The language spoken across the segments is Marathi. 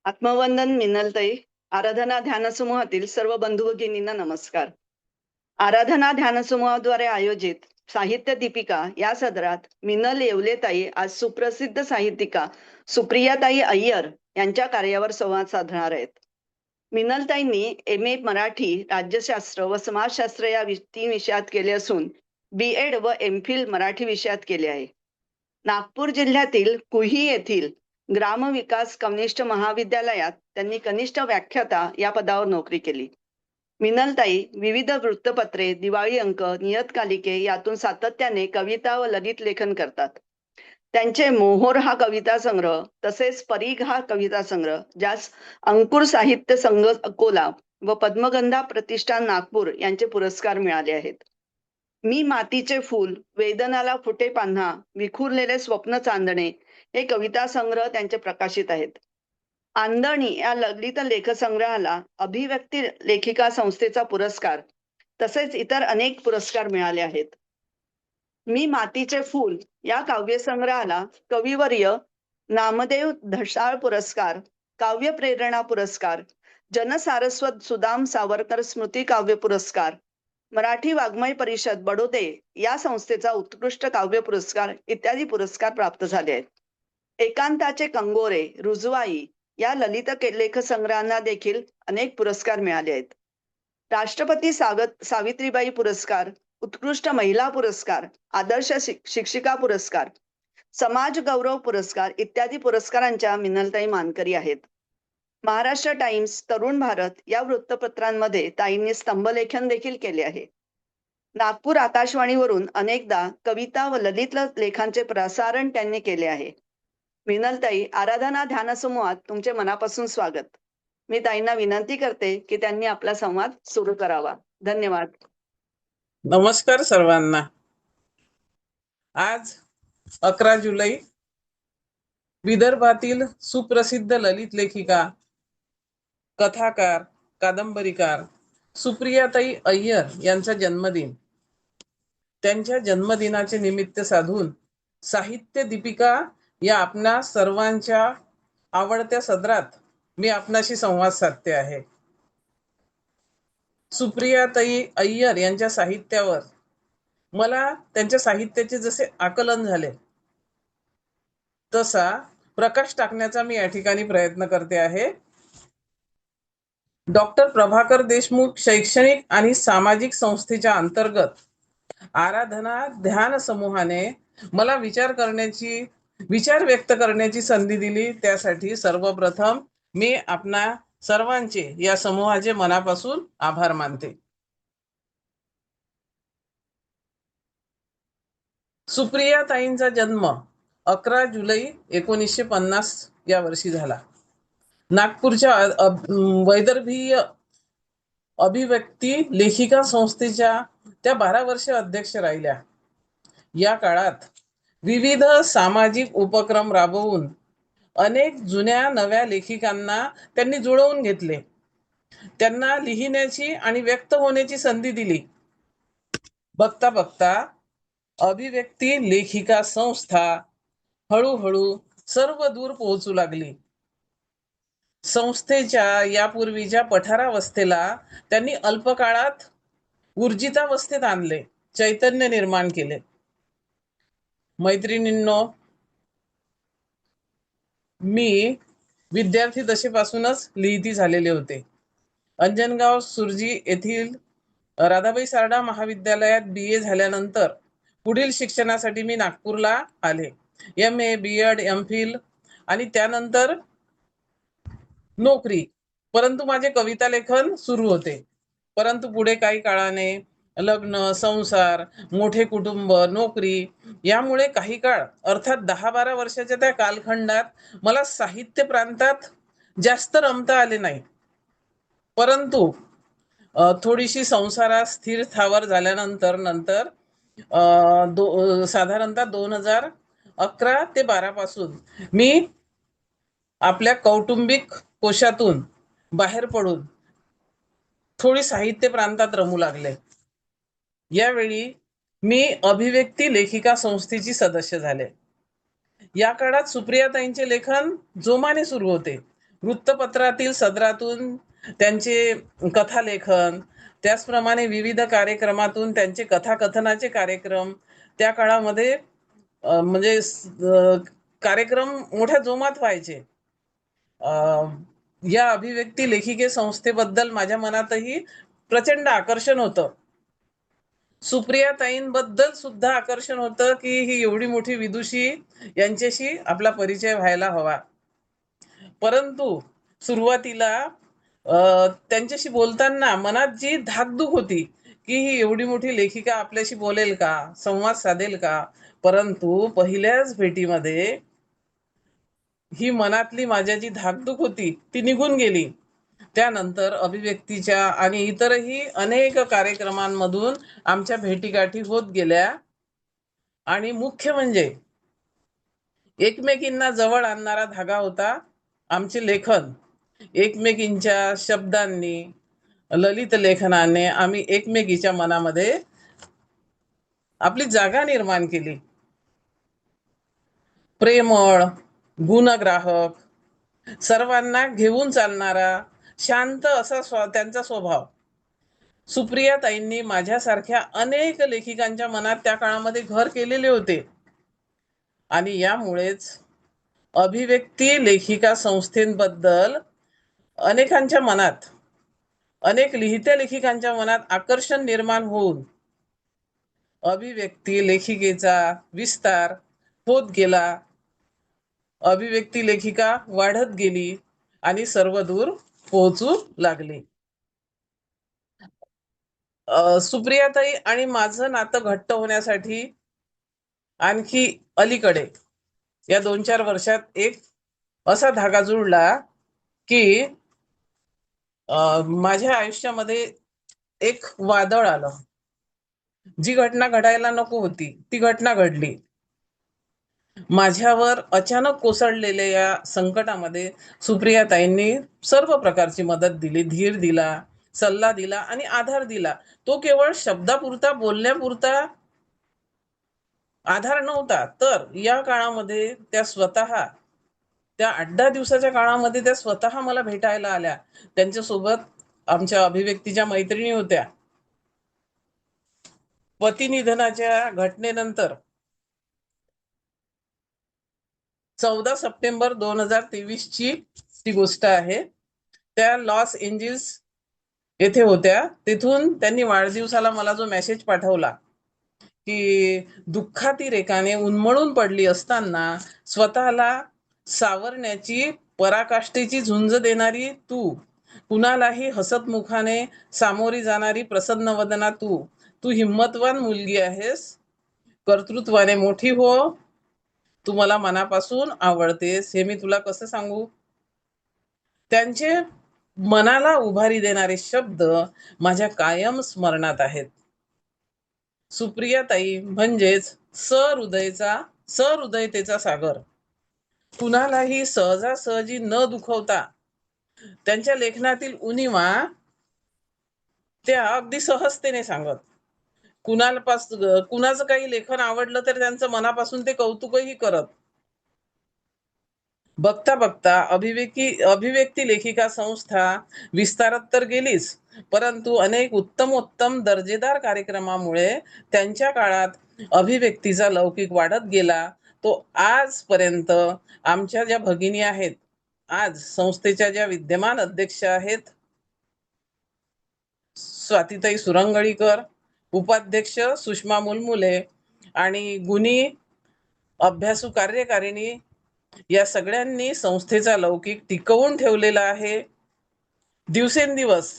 आत्मवंदन मिनलताई. आराधना ध्यान समूहातील सर्व बंधू भगिनींना नमस्कार. आराधना ध्यान समूहाद्वारे आयोजित साहित्य दीपिका या सदरात मिनल येवलेताई आज सुप्रसिद्ध साहित्यिका सुप्रियाताई अय्यर यांच्या कार्यावर संवाद साधणार आहेत. मिनलताईंनी MA मराठी, राज्यशास्त्र व समाजशास्त्र या 3 विषयात केले असून B.Ed व MPhil मराठी विषयात केले आहे. नागपूर जिल्ह्यातील कुही येथील ग्रामविकास कनिष्ठ महाविद्यालयात त्यांनी कनिष्ठ व्याख्याता या पदावर नोकरी केली. मिनलताई विविध वृत्तपत्रे, दिवाळी अंक, नियतकालिके यातून सातत्याने कविता व ललित लेखन करतात. त्यांचे मोहोर हा कविता संग्रह तसेच परीघ हा कविता संग्रह, ज्यास अंकुर साहित्य संघ अकोला व पद्मगंधा प्रतिष्ठान नागपूर यांचे पुरस्कार मिळाले आहेत. मी मातीचे फूल, वेदनाला फुटे पान्हा, विखुरलेले स्वप्न चांदणे हे कविता संग्रह त्यांचे प्रकाशित आहेत. आंदणी या ललित लेखसंग्रहाला अभिव्यक्ती लेखिका संस्थेचा पुरस्कार तसेच इतर अनेक पुरस्कार मिळाले आहेत. मी मातीचे फूल या काव्यसंग्रहाला कविवर्य नामदेव धसाळ पुरस्कार, काव्य प्रेरणा पुरस्कार, जनसारस्वत सुदाम सावरकर स्मृती काव्य पुरस्कार, मराठी वाङ्मय परिषद बडोदे या संस्थेचा उत्कृष्ट काव्य पुरस्कार इत्यादी पुरस्कार प्राप्त झाले आहेत. एकांताचे कंगोरे, रुजवाई या ललित लेखसंग्रहांना देखील अनेक पुरस्कार मिळाले आहेत. राष्ट्रपती सावित्रीबाई पुरस्कार, उत्कृष्ट महिला पुरस्कार, आदर्श शिक्षिका पुरस्कार, समाज गौरव पुरस्कार इत्यादी पुरस्कारांच्या मिनलताई मानकरी आहेत. महाराष्ट्र टाइम्स, तरुण भारत या वृत्तपत्रांमध्ये ताईंनी स्तंभलेखन देखील केले आहे. नागपूर आकाशवाणीवरून अनेकदा कविता व ललित लेखांचे प्रसारण त्यांनी केले आहे. मिनलताई, आराधना ध्यान समूहात तुमचे मनापासून स्वागत. मी ताईंना विनंती करते की त्यांनी आपला संवाद सुरू करावा. धन्यवाद. नमस्कार सर्वांना. आज 11 जुलै विदर्भातील सुप्रसिद्ध ललित लेखिका, कथाकार, कादंबरीकार सुप्रियाताई अय्यर यांचा जन्मदिन. त्यांच्या जन्मदिनाचे निमित्त साधून साहित्य दीपिका या आपणा सर्वांच्या आवडत्या सदरात मी आपणाशी संवाद साधते आहे. सुप्रियाताई अय्यर यांच्या साहित्यावर मला त्यांच्या साहित्याचे जसे आकलन झाले तसा प्रकाश टाकण्याचा मी या ठिकाणी प्रयत्न करते आहे. डॉक्टर प्रभाकर देशमुख शैक्षणिक आणि सामाजिक संस्थेच्या अंतर्गत आराधना ध्यान समूहाने मला विचार व्यक्त करण्याची संधी दिली. त्यासाठी सर्वप्रथम मी आपणा सर्वांचे, या समूहाचे मनापासून आभार मानते. सुप्रियाताईंचा जन्म 11 जुलै 1950 या वर्षी झाला. नागपूरच्या वैदर्भीय अभिव्यक्ती लेखिका संस्थेच्या त्या 12 वर्ष अध्यक्ष राहिल्या. या काळात विविध सामाजिक उपक्रम राबवून अनेक जुन्या नव्या लेखिकांना त्यांनी जुळवून घेतले. त्यांना लिहिण्याची आणि व्यक्त होण्याची संधी दिली. बघता बघता अभिव्यक्ती लेखिका संस्था हळूहळू सर्व दूर पोहोचू लागली. संस्थेच्या यापूर्वीच्या पठारावस्थेला त्यांनी अल्पकाळात ऊर्जितावस्थेत आणले, चैतन्य निर्माण केले. मैत्रिणींनो, मी विद्यार्थी दशेपासूनच लिहिती झालेले होते. अंजनगाव सुरजी येथील राधाबाई सारडा महाविद्यालयात BA झाल्यानंतर पुढील शिक्षणासाठी मी नागपूरला आले. MA, B.Ed, MPhil आणि त्यानंतर नोकरी. परंतु माझे कविता लेखन सुरू होते. परंतु पुढे काही काळाने लग्न, संसार, मोठे कुटुंब, नोकरी यामुळे काही काळ अर्थात 10-12 वर्षाच्या त्या कालखंडात मला साहित्य प्रांतात जास्त रमता आले नाही. परंतु थोडीशी संसारात स्थिर स्थावर झाल्यानंतर साधारणतः 2011 ते 12 पासून मी आपल्या कौटुंबिक कोशातून बाहेर पडून थोडी साहित्य प्रांतात रमू लागले. यावेळी मी अभिव्यक्ती लेखिका संस्थेची सदस्य झाले. या काळात सुप्रियाताईंचे लेखन जोमाने सुरू होते. वृत्तपत्रातील सदरातून त्यांचे कथालेखन, त्याचप्रमाणे विविध कार्यक्रमातून त्यांचे कथाकथनाचे कार्यक्रम त्या काळामध्ये म्हणजे कार्यक्रम मोठ्या जोमात व्हायचे. या अभिव्यक्ती लेखिके संस्थेबद्दल माझ्या मनातही प्रचंड आकर्षण होतं. सुप्रियाताईंबद्दल सुद्धा आकर्षण होतं की ही एवढी मोठी विदुषी, यांच्याशी आपला परिचय व्हायला हवा. परंतु सुरुवातीला त्यांच्याशी बोलताना मनात जी धाकधूक होती की ही एवढी मोठी लेखिका आपल्याशी बोलेल का, संवाद साधेल का, परंतु पहिल्याच भेटीमध्ये ही मनातली माझ्या जी धाकधूक होती ती निघून गेली. त्यानंतर अभिव्यक्तीच्या आणि इतरही अनेक कार्यक्रमांमधून आमच्या भेटीगाठी होत गेल्या आणि मुख्य म्हणजे एकमेकींना जवळ आणणारा धागा होता आमचे लेखन. एकमेकींच्या शब्दांनी, ललित लेखनाने आम्ही एकमेकीच्या मनामध्ये आपली जागा निर्माण केली. प्रेमळ, गुणग्राहक, सर्वांना घेऊन चालणारा, शांत असा त्यांचा स्वभाव. सुप्रियाताईंनी माझ्यासारख्या अनेक लेखिकांच्या मनात त्या काळामध्ये घर केलेले होते आणि यामुळेच अभिव्यक्ती लेखिका संस्थेबद्दल अनेकांच्या मनात, अनेक लिहित्या लेखिकांच्या मनात आकर्षण निर्माण होऊन अभिव्यक्ती लेखिकेचा विस्तार होत गेला. अभिव्यक्ती लेखिका वाढत गेली आणि सर्वदूर पोहोचू लागली. सुप्रियाताई आणि माझं नातं घट्ट होण्यासाठी आणखी अलीकडे या 2-4 वर्षात एक असा धागा जुळला की माझ्या आयुष्यामध्ये एक वादळ आलं. जी घटना घडायला नको होती ती घटना घडली. माझ्यावर अचानक कोसळलेल्या या संकटामध्ये सुप्रियाताईंनी सर्व प्रकारची मदत दिली, धीर दिला, सल्ला दिला आणि आधार दिला. तो केवळ शब्दापुरता, बोलण्यापुरता आधार नव्हता, तर या काळामध्ये त्या स्वतः, त्या 8-10 दिवसाच्या काळामध्ये त्या स्वतः मला भेटायला आल्या. त्यांच्यासोबत आमच्या अभिव्यक्तीच्या मैत्रिणी होत्या. पती निधनाच्या घटनेनंतर 14 सप्टेंबर 2023 ची ती गोष्ट आहे. त्या लॉस एंजिल्स येथे होत्या. तिथून त्यांनी वाढदिवसाला मला जो मेसेज पाठवला की दुःखातिरेकाने उन्मळून पडली असताना स्वतःला सावरण्याची पराकाष्ठेची झुंज देणारी तू, कुणालाही हसतमुखाने सामोरी जाणारी प्रसन्न वदना तू हिम्मतवान मुलगी आहेस. कर्तृत्वाने मोठी हो. तू मला मनापासून आवडतेस, हे मी तुला कसं सांगू. त्यांचे मनाला उभारी देणारे शब्द माझ्या कायम स्मरणात आहेत. सुप्रियाताई म्हणजेच सहृदयतेचा सागर. कुणालाही सहजासहजी न दुखवता त्यांच्या लेखनातील उणिवा त्या अगदी सहजतेने सांगत. कुणाचं काही लेखन आवडलं तर त्यांचं मनापासून ते कौतुकही करत. बघता बघता अभिव्यक्ती लेखिका संस्था विस्तारत तर गेलीच, परंतु अनेक उत्तम दर्जेदार कार्यक्रमामुळे त्यांच्या काळात अभिव्यक्तीचा लौकिक वाढत गेला. तो आजपर्यंत आमच्या ज्या भगिनी आहेत, आज संस्थेच्या ज्या विद्यमान अध्यक्ष आहेत, स्वातीताई सुरंगळीकर, उपाध्यक्ष सुषमा मुलमुले आणि गुणी अभ्यासू कार्यकारिणी, या सगळ्यांनी संस्थेचा लौकिक टिकवून ठेवलेला आहे. दिवसेंदिवस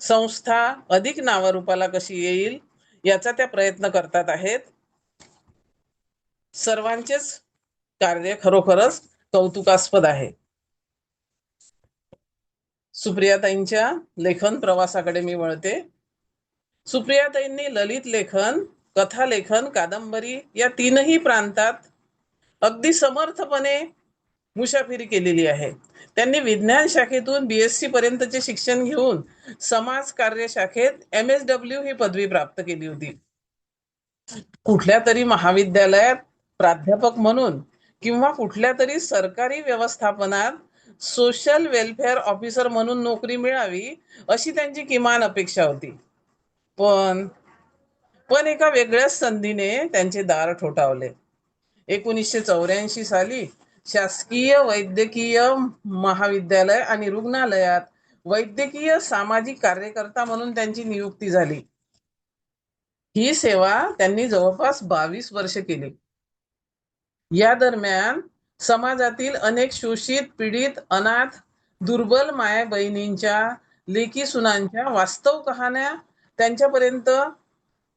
संस्था अधिक नावारूपाला कशी येईल याचा त्या प्रयत्न करतात आहेत. सर्वांचेच कार्य खरोखरच कौतुकास्पद आहे. सुप्रियाताईंच्या लेखन प्रवासाकडे मी वळते. सुप्रियाताईंनी ललित लेखन, कथालेखन, कादंबरी या 3ही प्रांतात अगदी समर्थपणे मुसाफिरी केलेली आहे. त्यांनी विज्ञान शाखेतून BSc पर्यंतचे शिक्षण घेऊन समाज कार्य शाखेत MSW ही पदवी प्राप्त केली होती. कुठल्या तरी महाविद्यालयात प्राध्यापक म्हणून किंवा कुठल्या तरी सरकारी व्यवस्थापनात सोशल वेलफेअर ऑफिसर म्हणून नोकरी मिळावी अशी त्यांची किमान अपेक्षा होती. पण पण एका वेगळ्याच संधीने त्यांचे दार ठोठावले. 1984 साली शासकीय वैद्यकीय महाविद्यालय आणि रुग्णालयात वैद्यकीय सामाजिक कार्यकर्ता म्हणून त्यांची नियुक्ती झाली. ही सेवा त्यांनी जवळपास 22 वर्ष केली. या दरम्यान समाजातील अनेक शोषित, पीडित, अनाथ, दुर्बल माया बहिणींच्या, लेकी सुनांच्या वास्तव कहाण्या त्यांच्यापर्यंत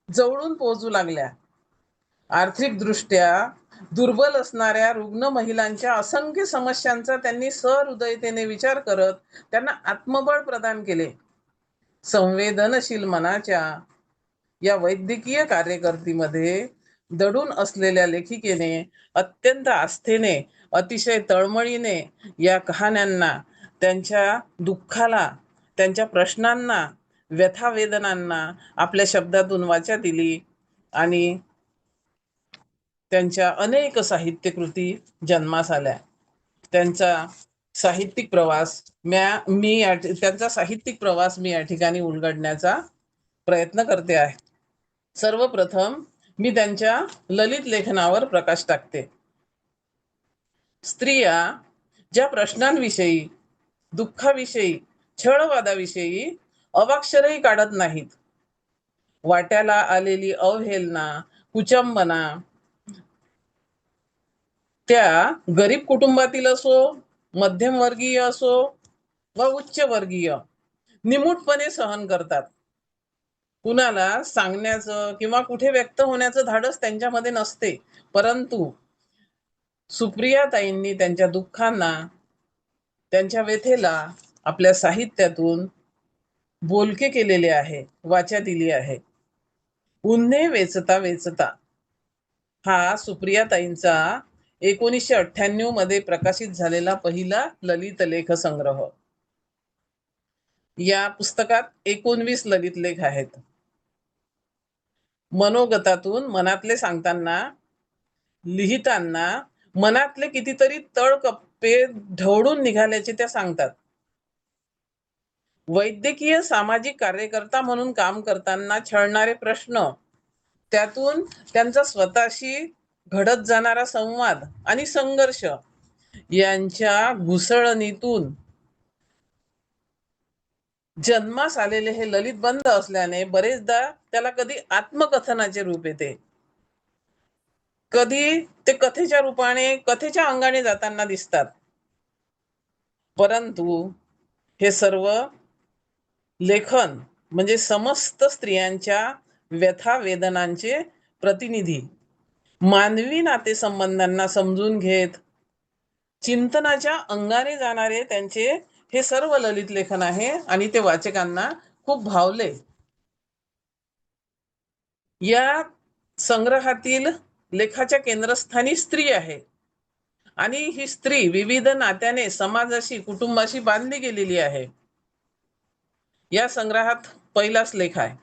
जवळून पोहोचू लागल्या. आर्थिकदृष्ट्या दुर्बल असणाऱ्या रुग्ण महिलांच्या असंख्य समस्यांचा त्यांनी सहृदयतेने विचार करत त्यांना आत्मबळ प्रदान केले. संवेदनशील मनाच्या या वैद्यकीय कार्यकर्तीमध्ये दडून असलेल्या लेखिकेने अत्यंत आस्थेने, अतिशय तळमळीने या कहाण्यांना, त्यांच्या दुःखाला, त्यांच्या प्रश्नांना, व्यथा वेदनांना आपल्या शब्दातून वाचा दिली आणि त्यांच्या अनेक साहित्यकृती जन्मास आल्या. त्यांचा साहित्यिक प्रवास त्यांचा साहित्यिक प्रवास मी या ठिकाणी उलगडण्याचा प्रयत्न करते आहे. सर्वप्रथम मी त्यांच्या ललित लेखनावर प्रकाश टाकते. स्त्रिया ज्या प्रश्नांविषयी, दुःखाविषयी, छळवादाविषयी अवाक्षरही काढत नाहीत, वाट्याला आलेली अवहेलना, कुचंबना, त्या गरीब कुटुंबातील असो, मध्यमवर्गीय असो व उच्चवर्गीय, निमूटपणे सहन करतात. कुणाला सांगण्याचं किंवा कुठे व्यक्त होण्याचं धाडस त्यांच्यामध्ये नसते. परंतु सुप्रियाताईंनी त्यांच्या दुःखांना, त्यांच्या व्यथेला आपल्या साहित्यातून बोलके केलेले आहे, वाचा दिली आहे. उन्हे वेचता वेचता हा सुप्रियाताईंचा 1998 मध्ये प्रकाशित झालेला पहिला ललित लेख संग्रह. या पुस्तकात 19 ललित लेख आहेत. मनोगतातून मनातले सांगताना, लिहिताना मनातले कितीतरी तळकप्पे ढवळून निघाल्याचे त्या सांगतात. वैद्यकीय सामाजिक कार्यकर्ता म्हणून काम करताना छळणारे प्रश्न, त्यातून त्यांचा स्वतःशी घडत जाणारा संवाद आणि संघर्ष यांच्या घुसळणीतून जन्मास आलेले हे ललित बंध असल्याने बरेचदा त्याला कधी आत्मकथनाचे रूप येते, कधी ते कथेच्या रूपाने, कथेच्या अंगाने जाताना दिसतात. परंतु हे सर्व लेखन म्हणजे समस्त स्त्रियांच्या व्यथा वेदनांचे प्रतिनिधी, मानवी नातेसंबंधांना समजून घेत चिंतनाच्या अंगाने जाणारे त्यांचे हे सर्व ललित लेखन आहे आणि ते वाचकांना खूप भावले. या संग्रहातील लेखाच्या केंद्रस्थानी स्त्री आहे आणि ही स्त्री विविध नात्याने समाजाशी, कुटुंबाशी बांधली गेलेली आहे. या संग्रहात पहिलाच लेख आहे.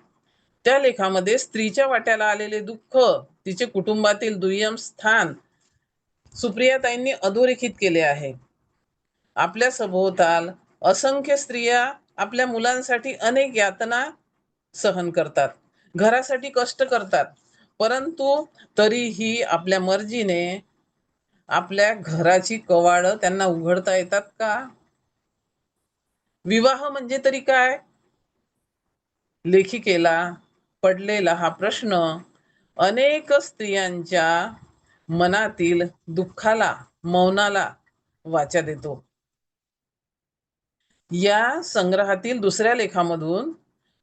त्या लेखामध्ये स्त्रीच्या वाट्याला आलेले दुःख, तिचे कुटुंबातील दुय्यम स्थान सुप्रियाताईंनी अधोरेखित केले आहे. आपल्या सभोवताल असंख्य स्त्रिया आपल्या मुलांसाठी अनेक यातना सहन करतात, घरासाठी कष्ट करतात, परंतु तरीही आपल्या मर्जीने आपल्या घराची कवाडं त्यांना उघडता येतात का? विवाह म्हणजे तरी काय? लेखिकेला पडलेला हा प्रश्न अनेक स्त्रियांच्या मनातील दुःखाला, मौनाला वाचा देतो. या संग्रहातील दुसऱ्या लेखामधून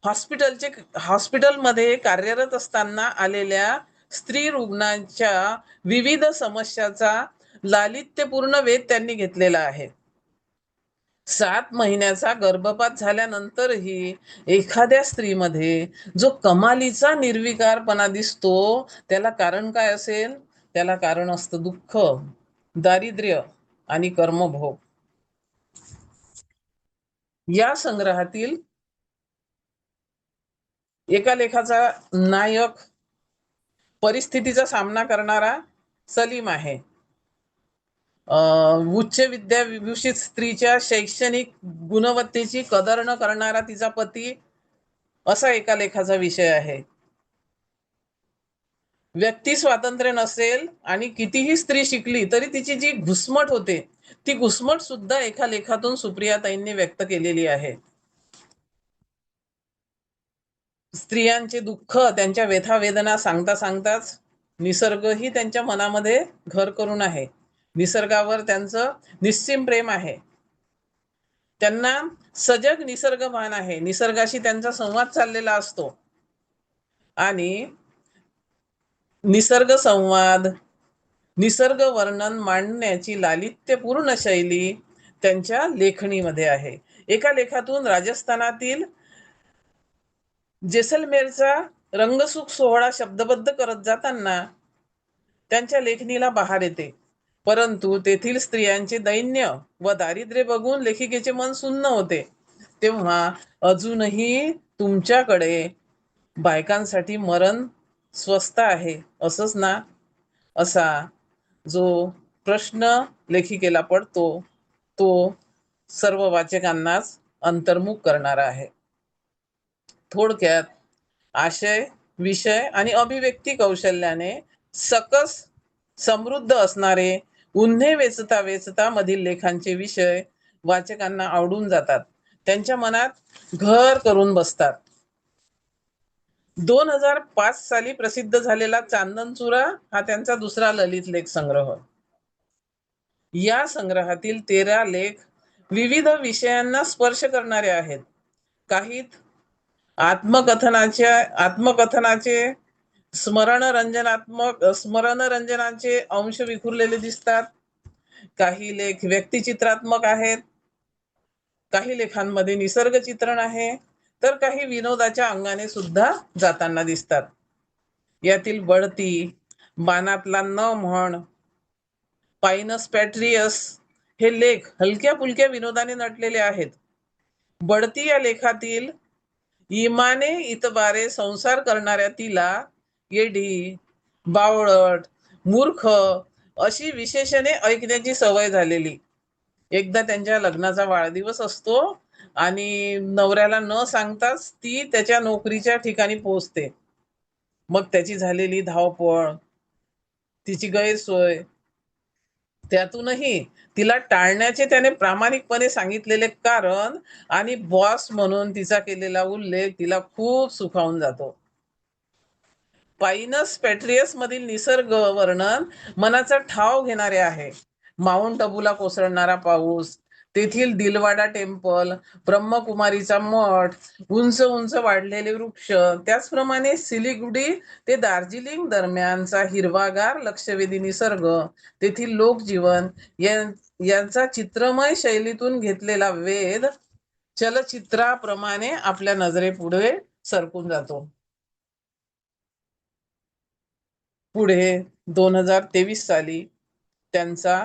हॉस्पिटलमध्ये कार्यरत असताना आलेल्या स्त्री रुग्णांच्या विविध समस्याचा लालित्यपूर्ण वेध त्यांनी घेतलेला आहे. 7 महिन्याचा गर्भपात झाल्यानंतरही एखाद्या स्त्रीमध्ये जो कमालीचा निर्विकारपणा दिसतो, त्याला कारण काय असेल? त्याला कारण असतं दुःख, दारिद्र्य आणि कर्मभोग. या संग्रहातील एका लेखाचा नायक परिस्थितीचा सामना करणारा सलीम आहे. उच्च विद्या विभूषित स्त्रीच्या शैक्षणिक गुणवत्तेची कदर न करणारा तिचा पती, असा एका लेखाचा विषय आहे. व्यक्ती स्वातंत्र्य नसेल आणि कितीही स्त्री शिकली तरी तिची जी घुसमट होते, ती घुसमट सुद्धा एका लेखातून सुप्रियाताईंनी व्यक्त केलेली आहे. स्त्रियांचे दुःख, त्यांच्या व्यथा वेदना सांगता सांगताच निसर्गही त्यांच्या मनामध्ये घर करून आहे. निसर्गावर त्यांचं निस्सीम प्रेम आहे. त्यांना सजग निसर्ग भान आहे. निसर्गाशी त्यांचा संवाद चाललेला असतो आणि निसर्ग संवाद, निसर्ग वर्णन मांडण्याची लालित्यपूर्ण शैली त्यांच्या लेखणीमध्ये आहे. एका लेखातून राजस्थानातील जेसलमेरचा रंगसूख सोहळा शब्दबद्ध करत जाताना त्यांच्या लेखणीला बहार येते. परंतु तेथील स्त्रियांचे दैन्य व दारिद्र्य बघून लेखिकेचे मन सुन्न होते. तेव्हा अजूनही तुमच्याकडे बायकांसाठी मरण स्वस्त आहे असंच ना, असा जो प्रश्न लेखिकेला पडतो तो सर्व वाचकांनाच अंतर्मुख करणारा आहे. थोडक्यात आशय, विषय आणि अभिव्यक्ती कौशल्याने सकस समृद्ध असणारे उन्हे वेचता वेचता मधील लेखांचे विषय वाचकांना आवडून जातात, त्यांच्या मनात घर करून बसतात. 2005 साली प्रसिद्ध झालेला चांदणचुरा हा त्यांचा दुसरा ललित लेख संग्रह. या संग्रहातील 13 लेख विविध विषयांना स्पर्श करणारे आहेत. काही आत्मकथनाचे स्मरणरंजनाचे अंश विखुरलेले दिसतात. काही लेख व्यक्तिचित्रात्मक आहेत. काही लेखांमध्ये निसर्ग चित्रण आहे, तर काही विनोदाच्या अंगाने सुद्धा जाताना दिसतात. यातील बढती, बाणातला न म्हण, पायनस पॅट्रियस हे लेख हलक्या फुलक्या विनोदाने नटलेले आहेत. बढती या लेखातील इमाने इतबारे संसार करणाऱ्या तिला येडी, बावळट, मूर्ख अशी विशेषणे ऐकण्याची सवय झालेली. एकदा त्यांच्या लग्नाचा वाढदिवस असतो आणि नवऱ्याला न सांगताच ती त्याच्या नोकरीच्या ठिकाणी पोहोचते. मग त्याची झालेली धावपळ, तिची गैरसोय, त्यातूनही तिला टाळण्याचे त्याने प्रामाणिकपणे सांगितलेले कारण आणि बॉस म्हणून तिचा केलेला उल्लेख तिला खूप सुखावून जातो. पायनस पॅट्रियस मधील निसर्ग वर्णन मनाचा ठाव घेणारे आहे. माउंट अबूला कोसळणारा पाऊस, तेथील दिलवाडा टेम्पल, ब्रह्मकुमारीचा मठ, उंच उंच वाढलेले वृक्ष, त्याचप्रमाणे सिलिगुडी ते दार्जिलिंग दरम्यानचा हिरवागार लक्षवेधी निसर्ग, तेथील लोकजीवन यांचा चित्रमय शैलीतून घेतलेला वेध चलचित्राप्रमाणे आपल्या नजरेपुढे सरकून जातो. पुढे 2023 साली त्यांचा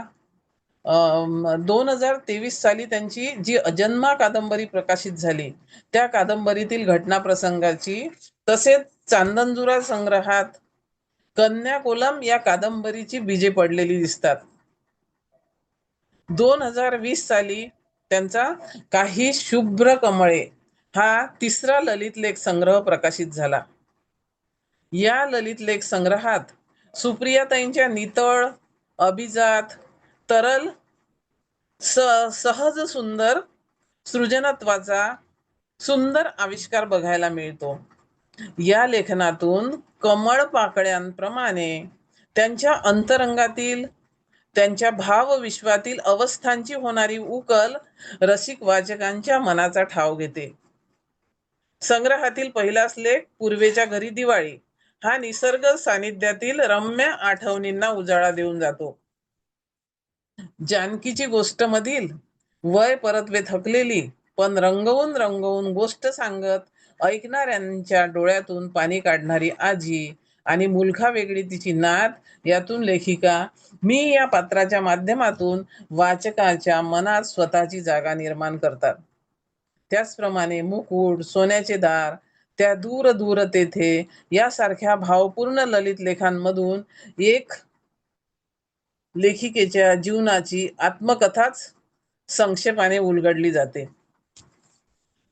2023 साली त्यांची जी अजन्मा कादंबरी प्रकाशित झाली, त्या कादंबरीतील घटना प्रसंगाची तसेच चांदणचुरा संग्रहात कन्याकोलम या कादंबरीची बीजे पडलेली दिसतात. 2020 साली त्यांचा काही शुभ्र कमळे हा तिसरा ललित लेख संग्रह प्रकाशित झाला. या ललित लेख संग्रहात सुप्रियाताईंच्या नितळ, अभिजात, तरल, सहज सुंदर सृजनत्वाचा सुंदर आविष्कार बघायला मिळतो. या लेखनातून कमळ पाकळ्यांप्रमाणे त्यांच्या अंतरंगातील, त्यांच्या भावविश्वातील अवस्थांची होणारी उकल रसिक वाचकांच्या मनाचा ठाव घेते. संग्रहातील पहिलाच लेख पूर्वेच्या घरी दिवाळी हा निसर्ग सानिध्यातील रम्य आठवणींना उजाळा देऊन जातो. जानकीची गोष्ट मधील वय परतवे थकलेली पण रंगवून रंगवून गोष्ट सांगत ऐकणाऱ्यांच्या डोळ्यातून पाणी काढणारी आजी आणि मुलखा वेगळी तिची नात, यातून लेखिका मी या पात्राच्या माध्यमातून वाचकाच्या मनात स्वतःची जागा निर्माण करतात. त्याचप्रमाणे मुकुट, सोन्याचे दार, त्या दूर दूर तेथे यासारख्या भावपूर्ण ललित लेखांमधून एक लेखिकेच्या जीवनाची आत्मकथाच संक्षेपाने उलगडली जाते.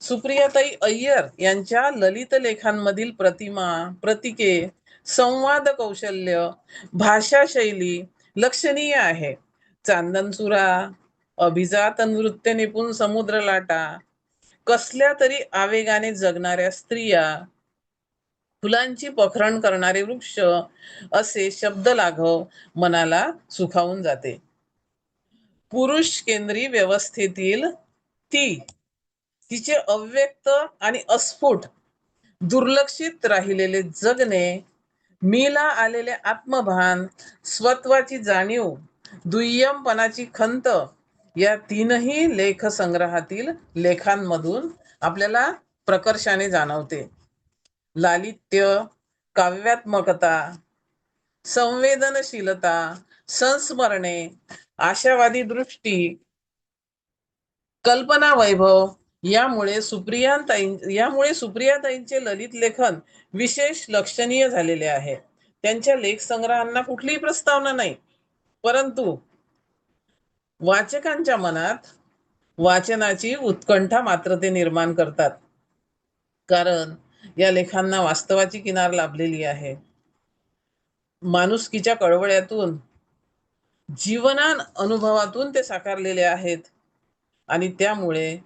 सुप्रियाताई अय्यर यांच्या ललित लेखांमधील प्रतिमा, प्रतीके, संवाद कौशल्य, भाषा शैली लक्षणीय आहे. चांदणचुरा, अभिजात नृत्य निपुण समुद्र लाटा, कसल्या तरी आवेगाने जगणाऱ्या स्त्रिया, फुलांची पखरण करणारे वृक्ष असे शब्द लाघव मनाला सुखावून जाते. पुरुष केंद्री व्यवस्थेतील तिचे अव्यक्त आणि अस्फुट दुर्लक्षित राहिलेले जगणे, मीला आलेले आत्मभान, स्वत्वाची जाणीव, दुय्यमपणाची खंत या तीनही लेख संग्रहातील लेखांमधून आपल्याला प्रकर्षाने जाणवते. लालित्य, काव्यात्मकता, संवेदनशीलता, संस्मरणे, आशावादी दृष्टी, कल्पना वैभव यामुळे सुप्रियाताईंचे ललित लेखन विशेष लक्षणीय झालेले आहे. त्यांच्या लेख संग्रहांना कुठलीही प्रस्तावना नाही, परंतु वाचकांच्या मनात वाचनाची उत्कंठा मात्र ते निर्माण करतात. कारण या लेखांना वास्तवाची किनार लाभलेली आहे. माणुसकीच्या कळवळ्यातून, जीवनान अनुभवातून ते साकारलेले आहेत आणि त्यामुळे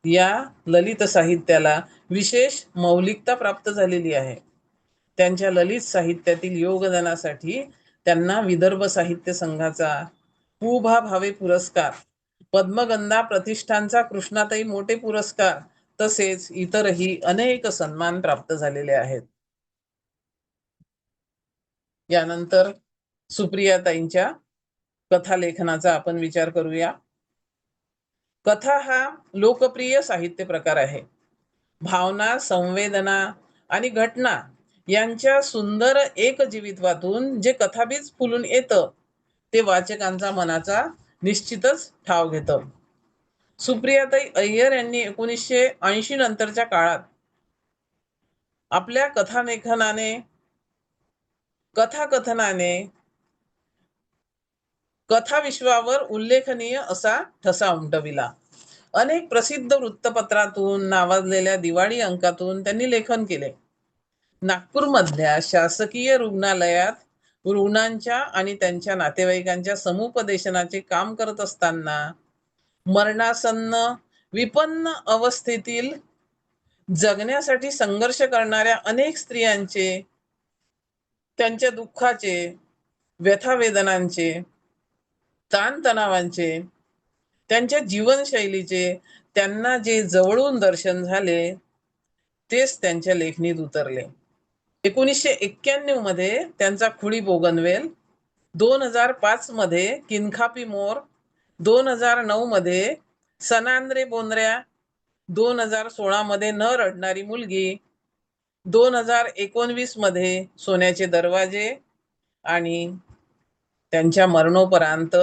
या ललित साहित्याला विशेष मौलिकता प्राप्त झालेली आहे. त्यांच्या ललित साहित्यातील योगदानासाठी त्यांना विदर्भ साहित्य संघाचा पु.भा. भावे पुरस्कार, पद्मगंधा प्रतिष्ठानचा कृष्णाताई मोटे पुरस्कार तसेच इतरही अनेक सन्मान प्राप्त झालेले आहेत. यानंतर सुप्रियाताईंच्या कथालेखनाचा आपण विचार करूया. कथा हा लोकप्रिय साहित्य प्रकार आहे. भावना, संवेदना आणि घटना यांच्या सुंदर एकजीवित्वातून जे कथाबीज फुलून येतं ते वाचकांचा मनाचा निश्चितच ठाव घेतं. सुप्रियाताई अय्यर यांनी 1980 नंतरच्या काळात आपल्या कथाकथनाने कथाविश्वावर उल्लेखनीय असा ठसा उमटविला. अनेक प्रसिद्ध वृत्तपत्रातून, नावाजलेल्या दिवाळी अंकातून त्यांनी लेखन केले. नागपूरमधल्या शासकीय रुग्णालयात रुग्णांच्या आणि त्यांच्या नातेवाईकांच्या समुपदेशनाचे काम करत असताना मरणासन्न, विपन्न अवस्थेतील जगण्यासाठी संघर्ष करणाऱ्या अनेक स्त्रियांचे, त्यांच्या दुःखाचे, व्यथावेदनांचे, ताणतणावांचे, त्यांच्या जीवनशैलीचे त्यांना जे जवळून दर्शन झाले तेच त्यांच्या लेखणीत उतरले. 1991 मध्ये त्यांचा खुळी बोगनवेल, 2005 मध्ये किनखापी मोर, 2009 मध्ये सनांद्रे बोंद्र्या, 2016 मध्ये न रडणारी मुलगी, 2019 मध्ये सोन्याचे दरवाजे आणि त्यांच्या मरणोपरांत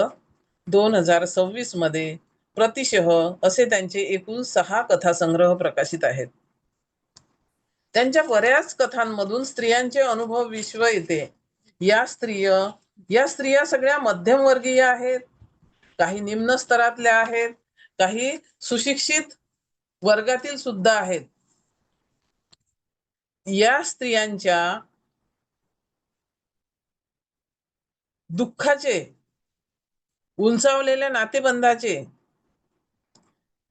2026 मध्ये प्रतिशह असे त्यांचे एकूण 6 कथासंग्रह प्रकाशित आहेत. त्यांच्या बऱ्याच कथांमधून स्त्रियांचे अनुभव विश्व येते. या स्त्रिया सगळ्या मध्यमवर्गीय आहेत, काही निम्न स्तरातल्या आहेत, काही सुशिक्षित वर्गातील सुद्धा आहेत. या स्त्रियांच्या दुःखाचे, उंचावलेल्या नातेबंधाचे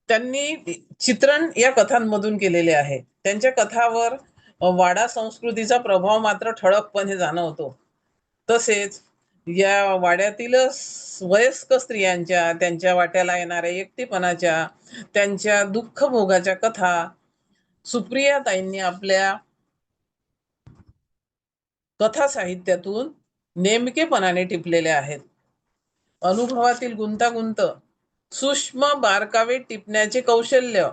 त्यांनी चित्रण या कथांमधून केलेले आहे. त्यांच्या कथावर वाडा संस्कृतीचा प्रभाव मात्र ठळकपणे जाणवतो. तसेच या वाड्यातील वयस्क स्त्रियांच्या, त्यांच्या वाट्याला येणाऱ्या एकटेपणाच्या, त्यांच्या दुःख भोगाच्या कथा सुप्रियाताईंनी आपल्या कथा साहित्यातून नेमकेपणाने टिपलेल्या आहेत. अनुभवातील गुंतागुंत, सूक्ष्म बारकावे टिपण्याचे कौशल्य,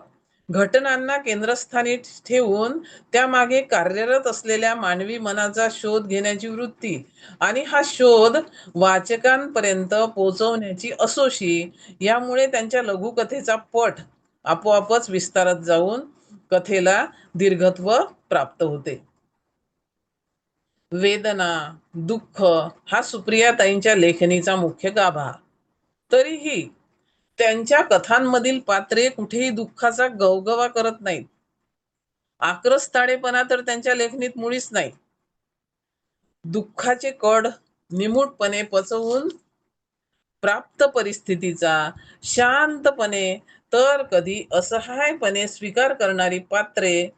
घटनांना केंद्रस्थानी ठेवून त्यामागे कार्यरत असलेल्या मानवी मनाचा शोध घेण्याची वृत्ती आणि हा शोध वाचकांपर्यंत पोहोचवण्याची असोशी यामुळे त्यांच्या लघुकथेचा पट आपोआपच विस्तारत जाऊन कथेला दीर्घत्व प्राप्त होते. वेदना, दुःख हा सुप्रियाताईंच्या लेखणीचा मुख्य गाभा. तरीही त्यांच्या कथांमधील पात्रे कुठेही दुःखाचा गवगवा करत नाहीत. आक्रस्ताळेपणा तर त्यांच्या लेखणीत मुळीच नाही. दुःखाचे कड निमूटपणे पचवून प्राप्त परिस्थितीचा शांतपणे तर कधी असहायपणे स्वीकार करणारी पात्रे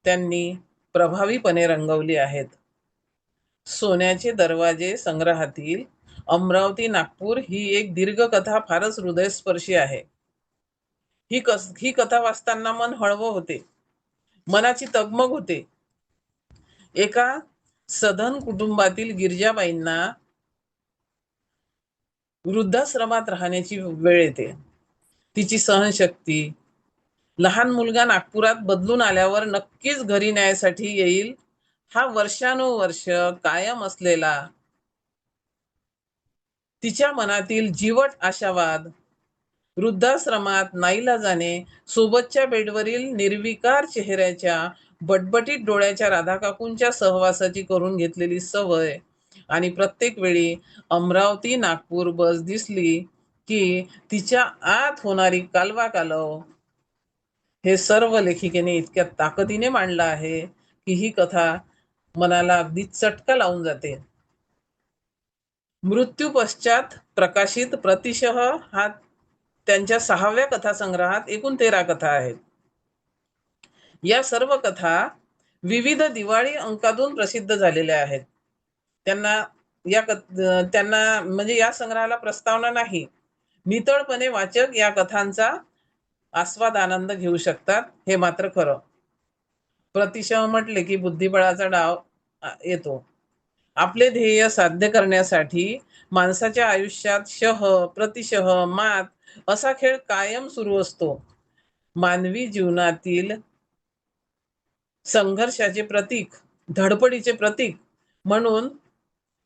त्यांनी प्रभावीपणे रंगवली आहेत. सोन्याचे दरवाजे संग्रहातील अमरावती नागपूर ही एक दीर्घ कथा फारच हृदयस्पर्शी आहे. ही कथा वाचताना मन हळवं होते, मनाची तगमग होते. एका सधन कुटुंबातील गिरजाबाईंना वृद्धाश्रमात राहण्याची वेळ येते. तिची सहनशक्ती, लहान मुलगा नागपुरात बदलून आल्यावर नक्कीच घरी न्यायसाठी येईल हा वर्षानुवर्ष कायम असलेला तिच्या मनातील जीवट आशावाद, वृद्धाश्रमात नाईलाजाने सोबतच्या बेडवरील निर्विकार चेहऱ्याच्या बटबटीत डोळ्याच्या राधाकाकूंच्या सहवासाची करून घेतलेली सवय आणि प्रत्येक वेळी अमरावती नागपूर बस दिसली की तिच्या आत होणारी कालवा कालव, हे सर्व लेखिकेने इतक्या ताकदीने मांडलं आहे की ही कथा मनाला अगदी चटका लावून जाते. मृत्यू पश्चात प्रकाशित प्रतिशः हा त्यांच्या 6व्या कथासंग्रहात एकूण 13 कथा आहेत. या सर्व कथा विविध दिवाळी अंकातून प्रसिद्ध झालेल्या आहेत. त्यांना म्हणजे या संग्रहाला प्रस्तावना नाही, नितळपणे वाचक या कथांचा आस्वाद आनंद घेऊ शकतात, हे मात्र खरं. प्रतिशः म्हटले की बुद्धिबळाचा डाव येतो. आपले ध्येय साध्य करण्यासाठी माणसाच्या आयुष्यात प्रतिशः मात असा खेळ कायम सुरू असतो. मानवी जीवनातील संघर्षाचे प्रतीक, धडपडीचे प्रतीक म्हणून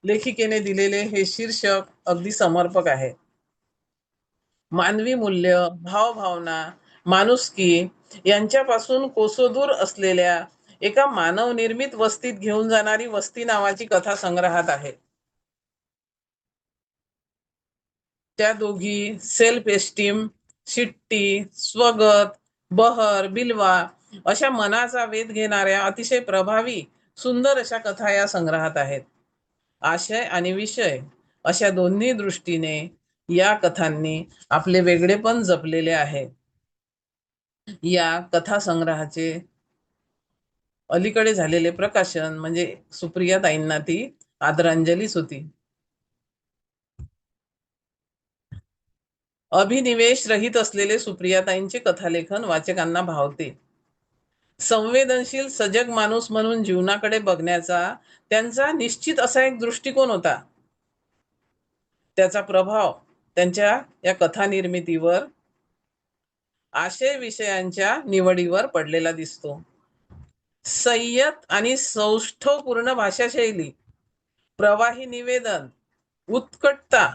लेखिकेने दिलेले हे शीर्षक अगदी समर्पक आहे. मानवी मूल्य, भावभावना, माणुसकी यांच्यापासून कोसोदूर असलेल्या एका मानवनिर्मित वस्तीत घेऊन जाणारी वस्ती नावाची कथा संग्रहात आहे. त्या दोघी सेल्फ एस्टीम, शिट्टी, स्वगत, बहर, बिलवा अशा मनाचा वेध घेणाऱ्या अतिशय प्रभावी सुंदर अशा कथा या संग्रहात आहेत. आशय आणि विषय अशा दोन्ही दृष्टीने या कथांनी आपले वेगळेपण जपलेले आहे. या कथा संग्रहाचे अलीकडे झालेले प्रकाशन म्हणजे सुप्रियाताईंना ती आदरांजलीच होती. अभिनिवेश रहित असलेले सुप्रियाताईंचे कथालेखन वाचकांना भावते. संवेदनशील सजग माणूस म्हणून जीवनाकडे बघण्याचा त्यांचा निश्चित असा एक दृष्टिकोन होता. त्याचा प्रभाव त्यांच्या या कथा निर्मितीवर, आशय विषयांच्या निवडीवर पडलेला दिसतो. संयत आणि सौष्ठवपूर्ण भाषाशैली, प्रवाही निवेदन, उत्कटता,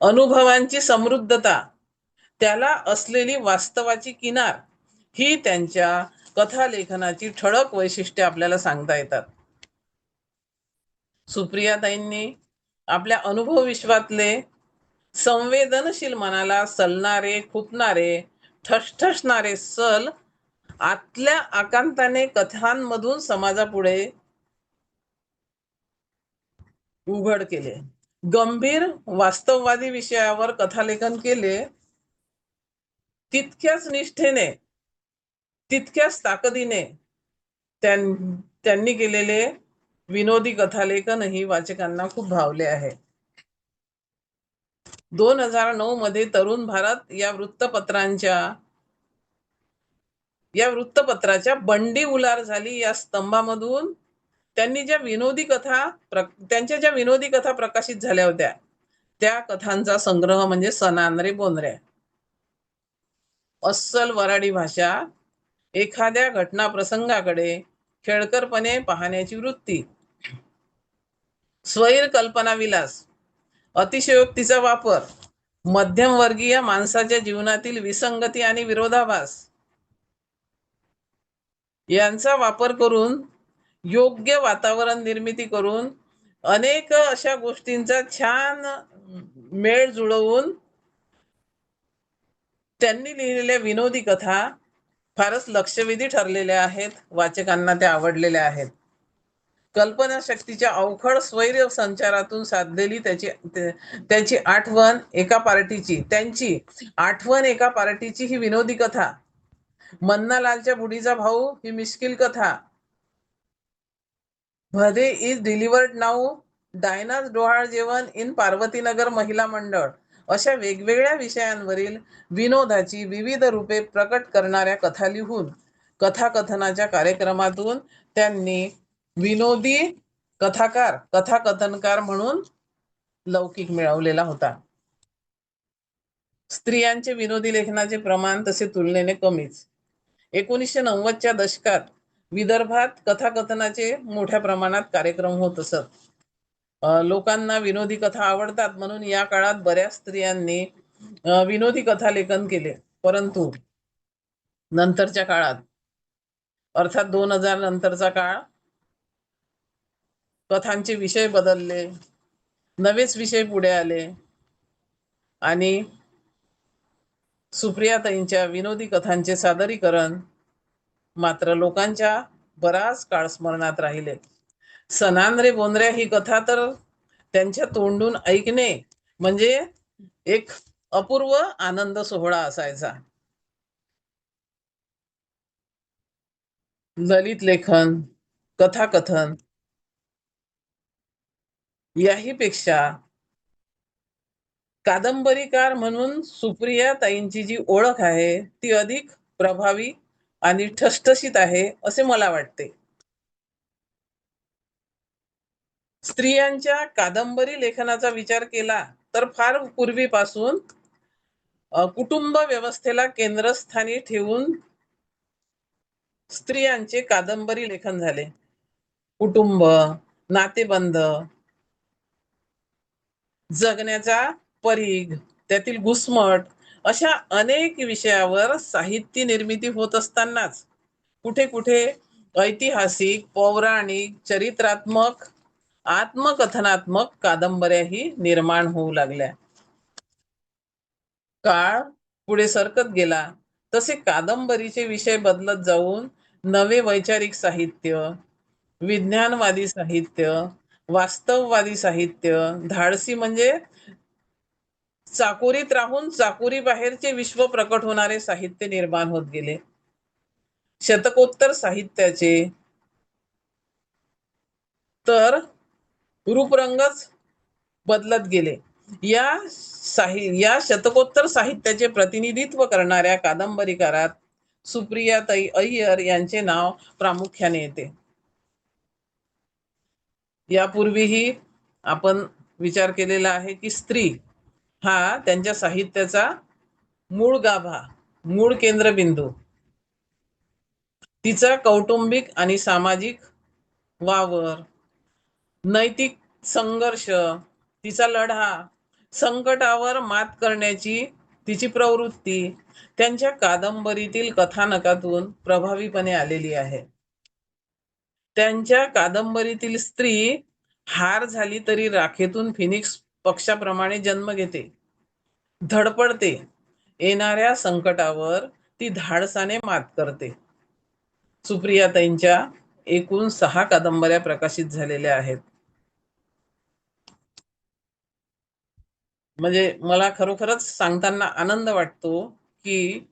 अनुभवांची समृद्धता, त्याला असलेली वास्तवाची किनार ही त्यांच्या कथालेखनाची ठळक वैशिष्ट्ये आपल्याला सांगता येतात. सुप्रियाताईंनी आपल्या अनुभव विश्वातले संवेदनशील मनाला सलणारे, खुपणारे, ठसठसणारे सल आतल्या आकांताने कथांमधून समाजापुढे उघड केले. गंभीर वास्तववादी विषयावर कथालेखन केले, तितक्याच निष्ठेने, तितक्याच ताकदीने त्यांनी केलेले विनोदी कथालेखनही वाचकांना खूप भावले आहे. 2009 मध्ये तरुण भारत या वृत्तपत्राच्या बंडी उलार झाली या स्तंभामधून त्यांनी त्यांच्या ज्या विनोदी कथा प्रकाशित झाल्या होत्या त्या कथांचा संग्रह म्हणजे सनान रे बोनऱ्या. अस्सल वराडी भाषा, एखाद्या घटना प्रसंगाकडे खेळकरपणे पाहण्याची वृत्ती, स्वैर कल्पना विलास, अतिशयोक्तीचा वापर, मध्यमवर्गीय माणसाच्या जीवनातील विसंगती आणि विरोधाभास यांचा वापर करून योग्य वातावरण निर्मिती करून अनेक अशा गोष्टींचा छान मेळ जुळवून त्यांनी लिहिलेल्या विनोदी कथा फारच लक्षवेधी ठरलेल्या आहेत. वाचकांना त्या आवडलेल्या आहेत. कल्पनाशक्तीच्या अवखळ स्वैर संचारातून साधलेली त्यांची आठवण एका पार्टीची ही विनोदी कथा, मन्नालालच्या बुढीचा भाऊ ही मिश्किल कथा, भदे इज डिलिव्हर्ड नाऊ, डायनाज डोहाळ जेवण इन पार्वतीनगर महिला मंडळ अशा वेगवेगळ्या विषयांवरील विनोदाची विविध रूपे प्रकट करणाऱ्या कथा लिहून कथाकथनाच्या कार्यक्रमातून त्यांनी विनोदी कथाकथनकार म्हणून लौकिक मिळवलेला होता. स्त्रियांचे विनोदी लेखनाचे प्रमाण तसे तुलनेने कमीच. 1990च्या दशकात विदर्भात कथाकथनाचे मोठ्या प्रमाणात कार्यक्रम होत असत. लोकांना विनोदी कथा आवडतात म्हणून या काळात बऱ्याच स्त्रियांनी विनोदी कथा लेखन केले. परंतु नंतरच्या काळात, अर्थात 2000 नंतरचा काळ, कथांचे विषय बदलले, नवेच विषय पुढे आले आणि सुप्रियाताईंच्या विनोदी कथांचे सादरीकरण मात्र लोकांच्या बराच काळ स्मरणात राहिले. सनांद्रे बोंद्र्या ही कथा तर त्यांच्या तोंडून ऐकणे म्हणजे एक अपूर्व आनंद सोहळा असायचा. ललित लेखन, कथाकथन याही पेक्षा कादंबरीकार म्हणून सुप्रियाताईंची जी ओळख आहे ती अधिक प्रभावी आणि ठसठशीत आहे असे मला वाटते. स्त्रियांच्या कादंबरी लेखनाचा विचार केला तर फार पूर्वीपासून कुटुंब व्यवस्थेला केंद्रस्थानी ठेवून स्त्रियांचे कादंबरी लेखन झाले. कुटुंब, नातेबंध, जगण्याचा परीघ, त्यातील घुसमट अशा अनेक विषयावर साहित्य निर्मिती होत असतानाच कुठे कुठे ऐतिहासिक, पौराणिक, चरित्रात्मक, आत्मकथनात्मक कादंबऱ्याही निर्माण होऊ लागल्या. काळ पुढे सरकत गेला तसे कादंबरीचे विषय बदलत जाऊन नवे वैचारिक साहित्य, विज्ञानवादी साहित्य, वास्तववादी साहित्य, धाडसी म्हणजे चाकोरीत राहून चाकोरी बाहेरचे विश्व प्रकट होणारे साहित्य निर्माण होत गेले. शतकोत्तर साहित्याचे तर रूपरंगच बदलत गेले. या शतकोत्तर साहित्याचे प्रतिनिधित्व करणाऱ्या कादंबरीकारात सुप्रियाताई अय्यर यांचे नाव प्रामुख्याने येते. यापूर्वीही आपण विचार केलेला आहे की स्त्री हा त्यांच्या साहित्याचा मूळ गाभा, मूळ केंद्रबिंदू, तिचा कौटुंबिक आणि सामाजिक वावर, नैतिक संघर्ष, तिचा लढा, संकटावर मात करण्याची तिची प्रवृत्ती त्यांच्या कादंबरीतील कथानकातून प्रभावीपणे आलेली आहे. त्यांच्या कादंबरीतील स्त्री हार झाली तरी राखेतून फिनिक्स पक्षाप्रमाणे जन्म घेते, धडपडते, येणाऱ्या संकटावर ती धाडसाने मात करते. सुप्रियाताईंच्या एकूण 6 कादंबऱ्या प्रकाशित झालेल्या आहेत. म्हणजे मला खरोखरच सांगताना आनंद वाटतो की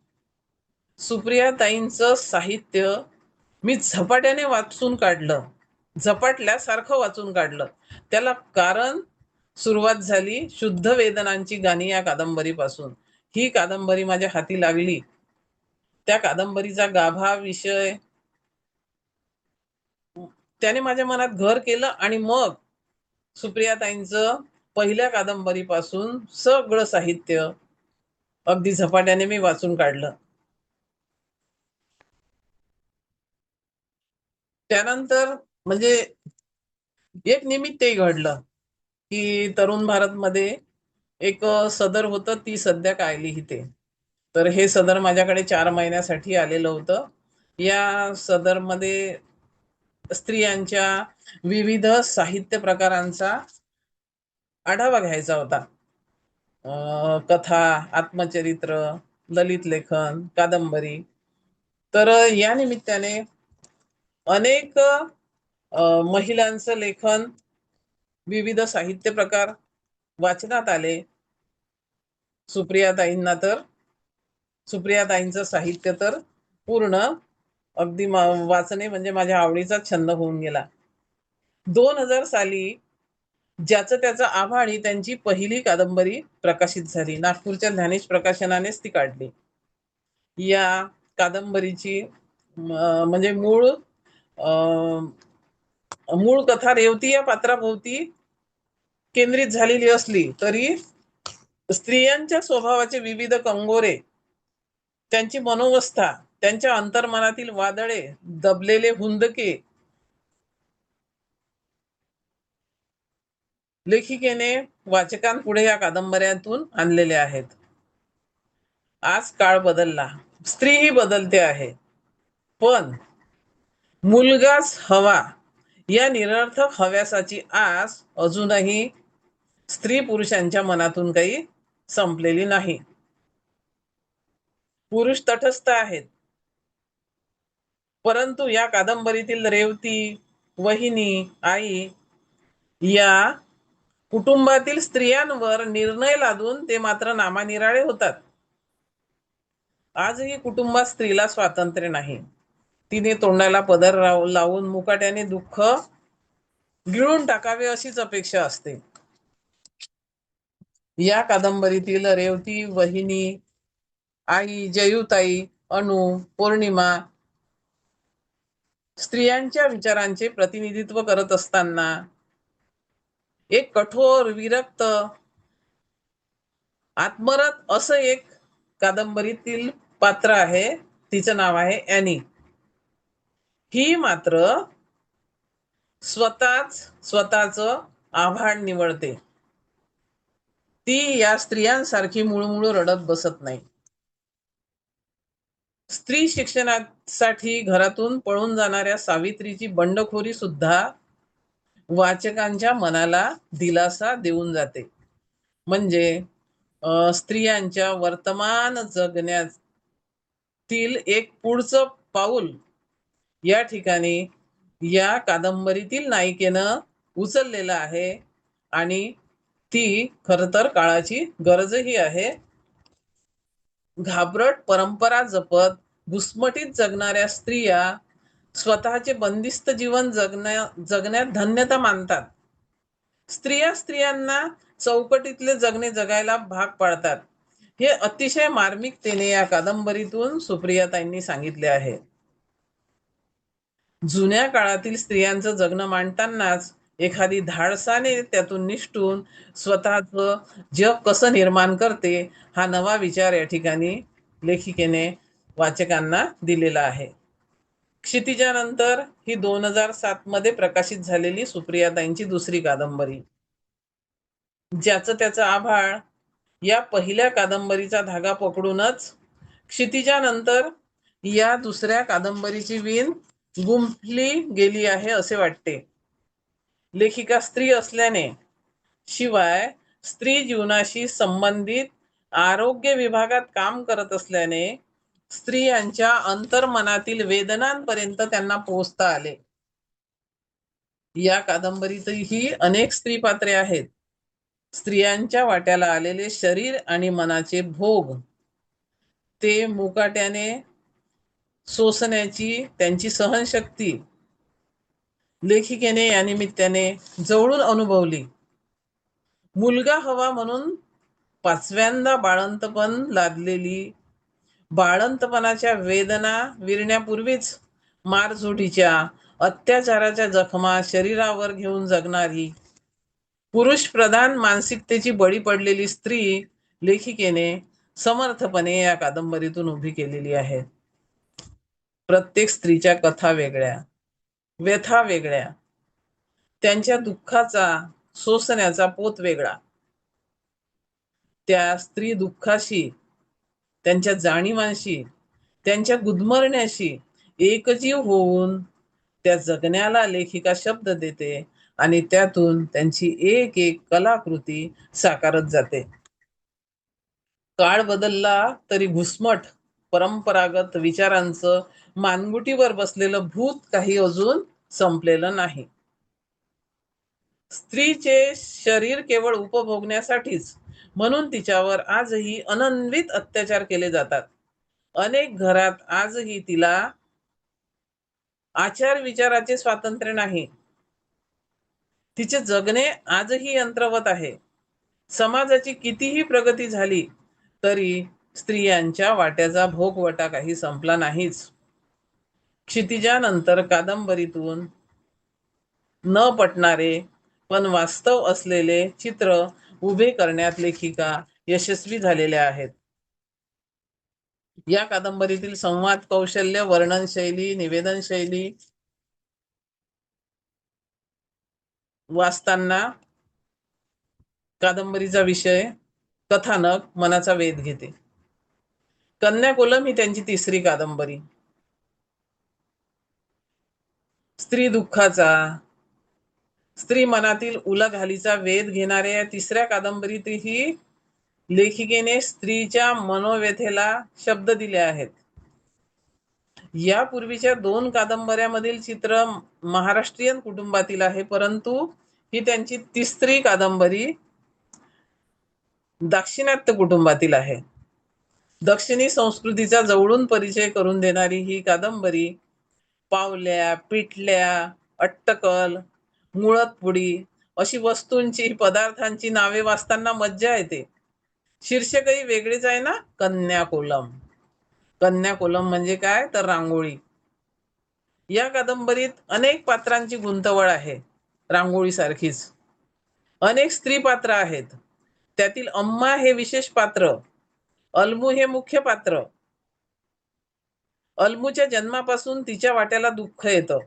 सुप्रियाताईंचं साहित्य मी झपाट्याने वाचून काढलं, झपाटल्यासारखं वाचून काढलं. त्याला कारण सुरुवात झाली शुद्ध वेदनांची गाणी या कादंबरीपासून. ही कादंबरी माझ्या हाती लागली, त्या कादंबरीचा गाभा विषय त्याने माझ्या मनात घर केलं आणि मग सुप्रियाताईंचं पहिल्या कादंबरीपासून सगळं साहित्य अगदी झपाट्याने मी वाचून काढलं. त्यानंतर म्हणजे एक निमित्तही घडलं की तरुण भारत मध्ये एक सदर होतं, ती सध्या काय लिहिते. तर हे सदर माझ्याकडे 4 महिन्यासाठी आलेलं होतं. या सदर मध्ये स्त्रियांच्या विविध साहित्य प्रकारांचा आढावा घ्यायचा होता. कथा, आत्मचरित्र, ललित लेखन, कादंबरी. तर या निमित्ताने अनेक महिलांचं लेखन, विविध साहित्य प्रकार वाचनात आले. सुप्रियाताईंचं साहित्य तर पूर्ण अगदी वाचणे म्हणजे माझ्या आवडीचा छंद होऊन गेला. 2000 साली ज्याचं त्याचं आभाळ ही त्यांची पहिली कादंबरी प्रकाशित झाली. नागपूरच्या ज्ञानेश प्रकाशनानेच ती काढली. या कादंबरीची म्हणजे मूळ कथा रेवती या पात्राभोवती केंद्रित झालेली असली तरी स्त्रियांच्या स्वभावाचे विविध कंगोरे, त्यांची मनोवस्था, त्यांच्या अंतर्मनातील वादळे, दबलेले हुंदके लेखिकेने वाचकांपुढे या कादंबऱ्यातून आणलेले आहेत. आज काळ बदलला, स्त्रीही बदलते आहे, पण मुलगाच हवा या निरर्थक हव्यासाची आस अजूनही स्त्री पुरुषांच्या मनातून काही संपलेली नाही. पुरुष तटस्थ आहेत, परंतु या कादंबरीतील रेवती, वहिनी, आई या कुटुंबातील स्त्रियांवर निर्णय लादून ते मात्र नामानिराळे होतात. आजही कुटुंबात स्त्रीला स्वातंत्र्य नाही. तिने तोंडाला पदर लावून मुकाट्याने दुःख गिळून टाकावे अशीच अपेक्षा असते. या कादंबरीतील रेवती, वहिनी, आई, जयुताई, अनु, पौर्णिमा स्त्रियांच्या विचारांचे प्रतिनिधित्व करत असताना एक कठोर, विरक्त, आत्मरत असं एक कादंबरीतील पात्र आहे. तिचं नाव आहे ॲनी. ही मात्र स्वतःचं आव्हान निवडते. ती या स्त्रियांसारखी मुळमुळ रडत बसत नाही. स्त्री शिक्षणासाठी घरातून पळून जाणाऱ्या सावित्रीची बंडखोरी सुद्धा वाचकांच्या मनाला दिलासा देऊन जाते. म्हणजे स्त्रियांच्या वर्तमान जगण्यातील एक पुढचं पाऊल या ठिकाणी या कादंबरीतील नायिकेनं उचललेलं आहे आणि ती खरं तर काळाची गरजही आहे. घाबरट परंपरा जपत घुसमटीत जगणाऱ्या स्त्रिया स्वतःचे बंदिस्त जीवन जगण्यात धन्यता मानतात. स्त्रियांना चौकटीतले जगणे जगायला भाग पाडतात. हे अतिशय मार्मिकतेने या कादंबरीतून सुप्रियाताईंनी सांगितले आहे. जुन्या काळातील स्त्रियांचं जगणं मांडतानाच एखादी धाडसाने त्यातून निष्ठून स्वतःचं जग कसं निर्माण करते हा नवा विचार या ठिकाणी लेखिकेने वाचकांना दिलेला आहे. क्षितिजानंतर ही 2007 मध्ये प्रकाशित झालेली सुप्रियाताईंची दुसरी कादंबरी. ज्याचं त्याचं आभाळ या पहिल्या कादंबरीचा धागा पकडूनच क्षितिजानंतर या दुसऱ्या कादंबरीची वीण गुंफली गेली आहे असे वाटते. लेखिका स्त्री असल्याने, शिवाय स्त्री जीवनाशी संबंधित आरोग्य विभागात काम करत असल्याने स्त्रियांच्या अंतर्मनातील वेदनांपर्यंत त्यांना पोहोचता आले. या कादंबरीतही अनेक स्त्री पात्रे आहेत. स्त्रियांच्या वाट्याला आलेले शरीर आणि मनाचे भोग ते मुकाट्याने सोसण्याची त्यांची सहनशक्ती लेखिकेने या निमित्ताने जवळून अनुभवली. मुलगा हवा म्हणून 5व्यांदा बाळंतपण लादलेली, बाळंतपणाच्या वेदना विरण्यापूर्वीच मारझोडीच्या, अत्याचाराच्या जखमा शरीरावर घेऊन जगणारी, पुरुष प्रधान मानसिकतेची बळी पडलेली स्त्री लेखिकेने समर्थपणे या कादंबरीतून उभी केलेली आहे. प्रत्येक स्त्रीच्या कथा वेगळ्या, व्यथा वेगळ्या, त्यांच्या दुःखाचा सोसण्याचा पोत वेगळा. त्या स्त्री दुःखाशी, त्यांच्या जाणीवांशी, त्यांच्या गुदमरण्याशी एकजीव होऊन त्या जगण्याला लेखिका शब्द देते आणि त्यातून त्यांची एक एक कलाकृती साकारत जाते. काळ बदलला तरी घुसमट परंपरागत विचारांचं मानगुटीवर बसलेलं भूत काही अजून संपलेलं नाही. स्त्रीचे शरीर केवळ उपभोगण्यासाठीच म्हणून तिच्यावर आजही अनन्वित अत्याचार केले जातात. अनेक घरात आजही तिला आचार विचाराचे स्वातंत्र्य नाही. तिचे जगणे आजही यंत्रवत आहे. समाजाची कितीही प्रगती झाली तरी स्त्रियांच्या वाट्याचा भोगवटा काही संपला नाहीच. क्षितिजानंतर कादंबरीतून न पटणारे पण वास्तव असलेले चित्र उभे करण्यात लेखिका यशस्वी झालेल्या आहेत. या कादंबरीतील संवाद कौशल्य, वर्णन शैली, निवेदन शैली वाचताना कादंबरीचा विषय, कथानक मनाचा वेध घेते. कन्याकुलम ही त्यांची तिसरी कादंबरी. स्त्री दुःखाचा, स्त्री मनातील उलाढालीचा वेध घेणाऱ्या या तिसऱ्या कादंबरीतही लेखिकेने स्त्रीच्या मनोव्यथेला शब्द दिले आहेत. यापूर्वीच्या 2 कादंबऱ्यांमधील चित्र महाराष्ट्रीयन कुटुंबातील आहे, परंतु ही त्यांची तिसरी कादंबरी दाक्षिणात्य कुटुंबातील आहे. दक्षिणी संस्कृतीचा जवळून परिचय करून देणारी ही कादंबरी पावल्या, पिठल्या, अट्टकल, मुळतपुडी अशी वस्तूंची, पदार्थांची नावे वाचताना मज्जा येते. शीर्षकही वेगळेच आहे ना, कन्याकुलम. कन्याकुलम म्हणजे काय तर रांगोळी. या कादंबरीत अनेक पात्रांची गुंतवळ आहे, रांगोळी सारखीच. अनेक स्त्री पात्र आहेत. त्यातील अम्मा हे विशेष पात्र, अलमू हे मुख्य पात्र. अलमूच्या जन्मापासून तिच्या वाट्याला दुःख येतं.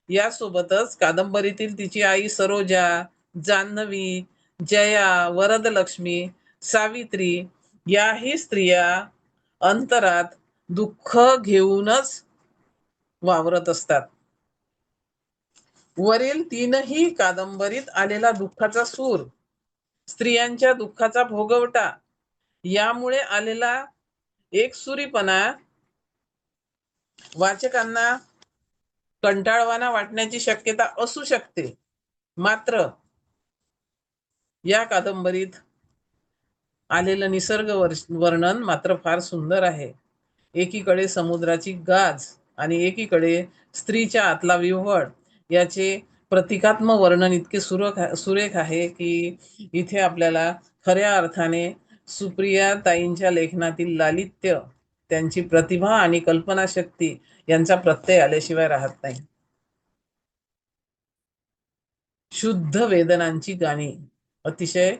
यासोबतच कादंबरीतील तिची आई सरोजा, जान्हवी, जया, वरदलक्ष्मी, सावित्री याही स्त्रिया अंतरात दुःख घेऊनच वावरत असतात. वरील 3ही कादंबरीत आलेला दुःखाचा सूर, स्त्रियांच्या दुःखाचा भोगवटा, यामुळे आलेला एकसुरीपणा वाचकांना कंटाळवाणा वाटण्याची शक्यता असू शकते. मात्र या कादंबरीत आलेलं निसर्ग वर्णन मात्र फार सुंदर आहे. एकीकडे समुद्राची गाज आणि एकीकडे स्त्रीच्या आतला विव्हळ याचे प्रतिकात्मक वर्णन इतके सुरेख आहे की इथे आपल्याला खऱ्या अर्थाने सुप्रिया ताईंच्या लेखनातील लालित्य, त्यांची प्रतिभा आणि कल्पनाशक्ती यांचा प्रत्यय आल्याशिवाय राहत नाही. शुद्ध वेदनांची गाणी, अतिशय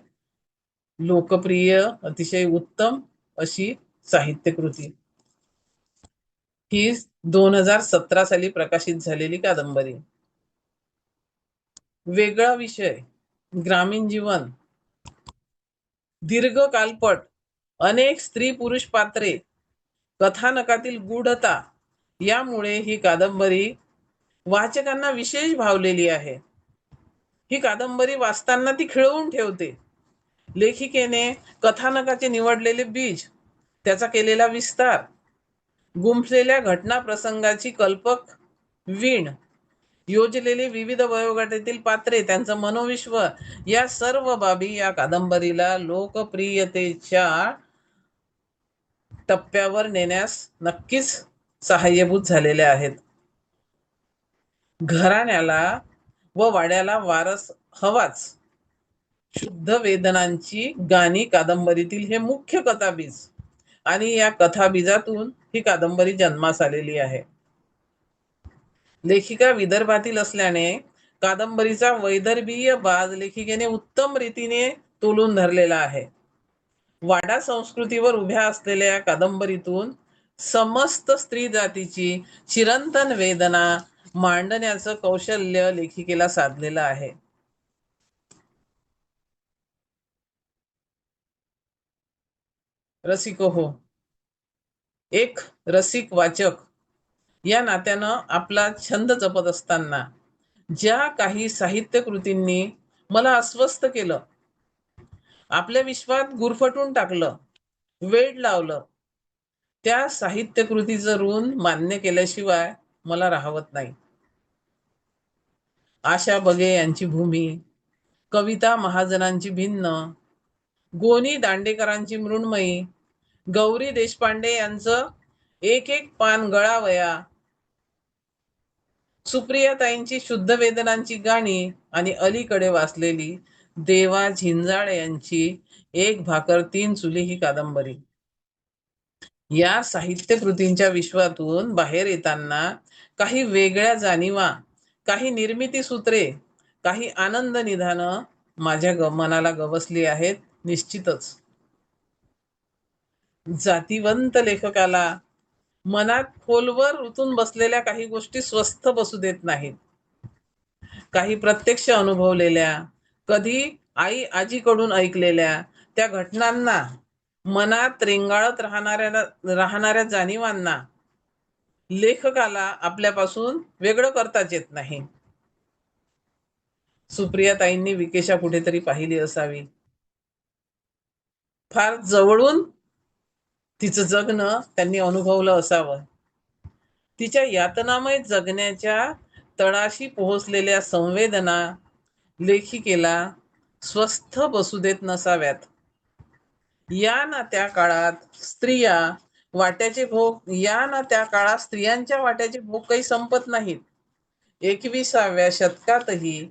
लोकप्रिय, अतिशय उत्तम अशी साहित्यकृती. ही 2017 साली प्रकाशित झालेली कादंबरी. वेगळा विषय, ग्रामीण जीवन, दीर्घ कालपट, अनेक स्त्री पुरुष पात्रे, कथानकातील गूढता यामुळे ही कादंबरी वाचकांना विशेष भावलेली आहे. ही कादंबरी वाचताना ती खिळवून ठेवते. लेखिकेने कथानकाचे निवडलेले बीज, त्याचा केलेला विस्तार, गुंफलेल्या घटना प्रसंगाची कल्पक वीण, योजलेली विविध वयोगटातील पात्रे, त्यांचं मनोविश्व, या सर्व बाबी या कादंबरीला लोकप्रियतेच्या टप्प्यावर नेण्यास नक्कीच सहाय्यभूत झालेल्या आहेत. घराण्याला व वाड्याला वारस हवाच. शुद्ध वेदनांची गाणी कादंबरीतील हे मुख्य कथाबीज आणि या कथाबीजातून ही कादंबरी जन्मास आलेली आहे. लेखिका विदर्भातील असल्याने कादंबरीचा वैदर्भीय बाज लेखिकेने उत्तम रीतीने तोलून धरलेला आहे. वाडा संस्कृतीवर उभ्या असलेल्या कादंबरीतून समस्त स्त्री जातीची चिरंतन वेदना मांडण्याचं कौशल्य लेखिकेला साधलेलं आहे. रसिको हो, एक रसिक वाचक या नात्यानं आपला छंद जपत असताना ज्या काही साहित्य कृतींनी मला अस्वस्थ केलं, आपल्या विश्वात गुरफटून टाकलं, वेड लावलं, त्या साहित्य कृतीचं ऋण मान्य केल्याशिवाय मला राहवत नाही. आशा बगे यांची भूमी, कविता महाजनांची भिन्न, गोनी दांडेकरांची मृण्मयी, गौरी देशपांडे यांचं एक एक पान गळावया, सुप्रियाताईंची शुद्ध वेदनांची गाणी आणि अलीकडे वाचलेली देवा झिंजाळे यांची एक भाकर तीन चुली ही कादंबरी. या साहित्य कृतींच्या विश्वातून बाहेर येताना काही वेगळ्या जाणीवा, काही निर्मिती सूत्रे, काही आनंद निधानं माझ्या मनाला गवसली आहेत निश्चितच. जातिवंत लेखकाला मनात खोलवर रुतून बसलेल्या काही गोष्टी स्वस्थ बसू देत नाहीत. काही प्रत्यक्ष अनुभवलेल्या, कधी आई आजीकडून ऐकलेल्या त्या घटनांना, मनात रेंगाळत राहणाऱ्या जाणीवांना लेखकाला आपल्यापासून वेगळं करताच येत नाही. सुप्रियाताईंनी विकेशा कुठेतरी पाहिली असावी. फार जवळून तिचं जगणं त्यांनी अनुभवलं असावं. तिच्या यातनामय जगण्याच्या तळाशी पोहोचलेल्या संवेदना लेखिकेला स्वस्थ बसू देत नसाव्यात. या ना त्या काळात स्त्रियांच्या वाट्याचे भोग काही संपत नाहीत. 21व्या शतकातही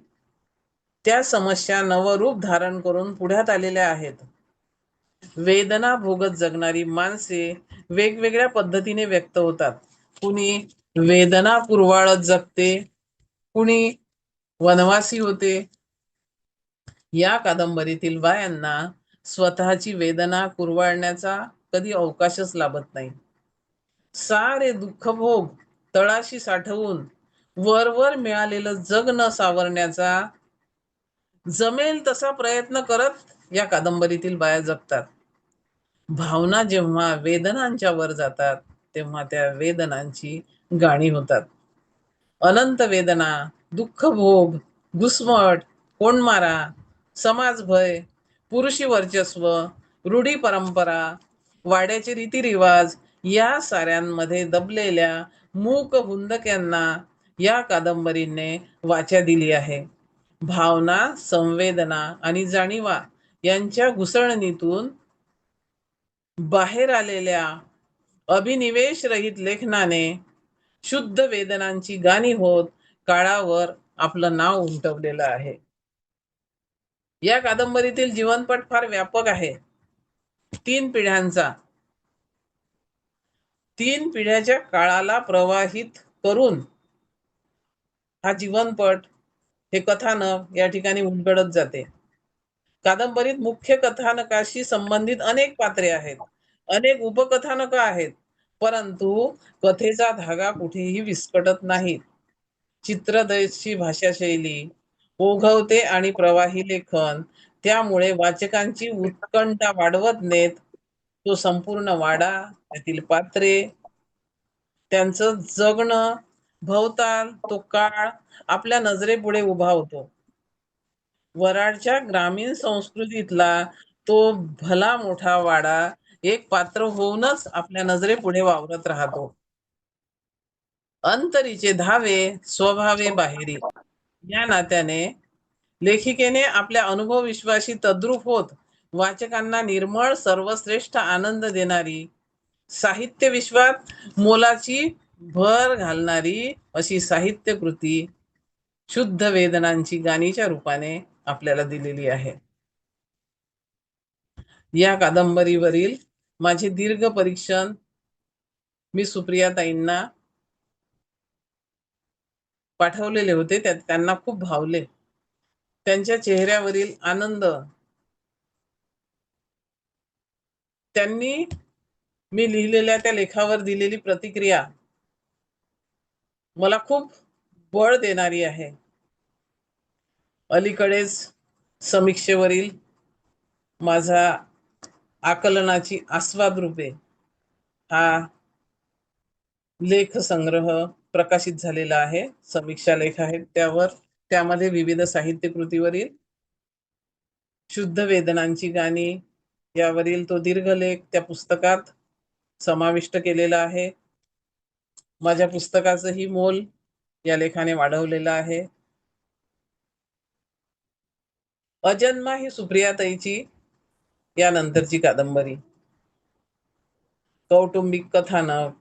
त्या समस्या नवरूप धारण करून पुढ्यात आलेल्या आहेत. वेदना भोगत जगणारी माणसे वेगवेगळ्या पद्धतीने व्यक्त होतात. कुणी वेदना कुरवाळत जगते, कुणी वनवासी होते. या कादंबरीतील बायांना स्वतःची वेदना कुरवाळण्याचा कधी अवकाशच लाभत नाही. सारे दुःखभोग तळाशी साठवून वरवर मिळालेलं जग न सावरण्याचा जमेल तसा प्रयत्न करत या कादंबरीतील बाया जगतात. भावना जेव्हा वेदनांच्या वर जातात तेव्हा त्या वेदनांची गाणी होतात. अनंत वेदना, दुःखभोग, घुसमट, कोंडमारा, समाजभय, पुरुषी वर्चस्व, रूढी परंपरा, वाड्याचे रीतिरिवाज या साऱ्यांमध्ये दबलेल्या मूक हुंदक्यांना या कादंबरीने वाचा दिली आहे. भावना, संवेदना आणि जाणीवा यांच्या घुसळणीतून बाहेर आलेल्या अभिनिवेश रहित लेखनाने शुद्ध वेदनांची गाणी होत काळावर आपलं नाव उमटवलेलं आहे. या कादंबरीतील जीवनपट फार व्यापक आहे. 3 पिढ्यांचा, 3 पिढ्याच्या काळाला प्रवाहित करून हा जीवनपट, हे कथानक या ठिकाणी उलगडत जाते. कादंबरीत मुख्य कथानकाशी संबंधित अनेक पात्रे आहेत, अनेक उपकथानक आहेत, परंतु कथेचा धागा कुठेही विस्कटत नाही. चित्रदयशी भाषाशैली, ओघवते आणि प्रवाही लेखन, त्यामुळे वाचकांची उत्कंठा वाढवत नेत. तो संपूर्ण वाडा, त्यातील पात्रे, त्यांचं जगणं, भवताल, तो काळ आपल्या नजरेपुढे उभा होतो. वराडच्या ग्रामीण संस्कृतीतला तो भला मोठा वाडा एक पात्र होऊनच आपल्या नजरेपुढे वावरत राहतो. अंतरीचे धावे, स्वभावे बाहेरी या नात्याने लेखिकेने आपल्या अनुभव विश्वाशी तद्रूप होत वाचकांना निर्मळ सर्वश्रेष्ठ आनंद देणारी, साहित्य विश्वात मोलाची भर घालणारी अशी साहित्य कृती शुद्ध वेदनांची गाणीच्या रूपाने आपल्याला दिलेली आहे. या कादंबरीवरील माझे दीर्घ परीक्षण मी सुप्रियाताईंना पाठवलेले होते. त्यांना खूप भावले. त्यांच्या चेहऱ्यावरील आनंद, त्यांनी मी लिहिलेल्या त्या लेखावर दिलेली प्रतिक्रिया मला खूप बळ देणारी आहे. अलीकडेच समीक्षेवरील माझा आकलनाची आस्वाद रूपे हा लेख संग्रह प्रकाशित झालेला आहे. समीक्षा लेख आहेत त्यामध्ये विविध साहित्य कृतीवरील शुद्ध वेदनांची गाणी यावरील तो दीर्घलेख त्या पुस्तकात समाविष्ट केलेला आहे. माझ्या पुस्तकाचंही मोल या लेखाने वाढवलेलं आहे. अजन्मा ही सुप्रियाताईची यानंतरची कादंबरी. कौटुंबिक कथानक,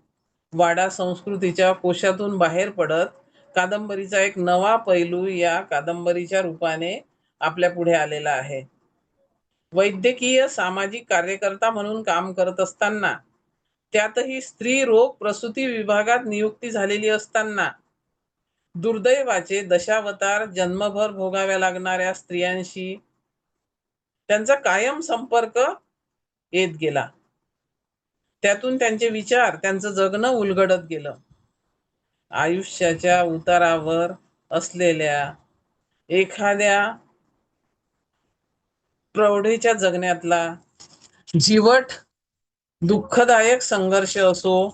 वाडा संस्कृतीच्या कोशातून बाहेर पडत कादंबरीचा एक नवा पैलू या कादंबरीच्या रूपाने आपल्या पुढे आलेला आहे. वैद्यकीय सामाजिक कार्यकर्ता म्हणून काम करत असताना, त्यातही स्त्री रोग प्रसूती विभागात नियुक्ती झालेली असताना, दुर्दैवाचे दशावतार जन्मभर भोगाव्या लागणाऱ्या स्त्रियांशी त्यांचा कायम संपर्क येत गेला. त्यातून त्यांचे विचार, त्यांचं जगणं उलगडत गेलं. आयुष्याच्या उतारावर असलेल्या एखाद्या प्रौढेच्या जगण्यातला जीवट दुःखदायक संघर्ष असो,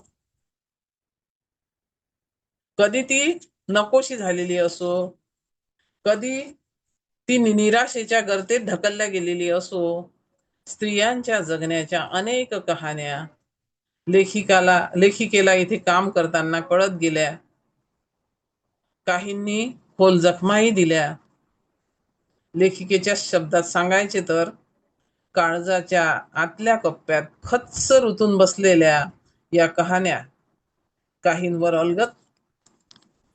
कधी ती नकोशी झालेली असो, कधी ती निराशेच्या गर्तेत ढकलल्या गेलेली असो, स्त्रियांच्या जगण्याच्या अनेक कहाण्या लेखिकेला इथे काम करताना कळत गेल्या. काहींनी खोल जखमाही दिल्या. लेखिकेच्या शब्दात सांगायचे तर, काळजाच्या आतल्या कप्प्यात खच्च रुतून बसलेल्या या कहाण्या काहींवर अलगद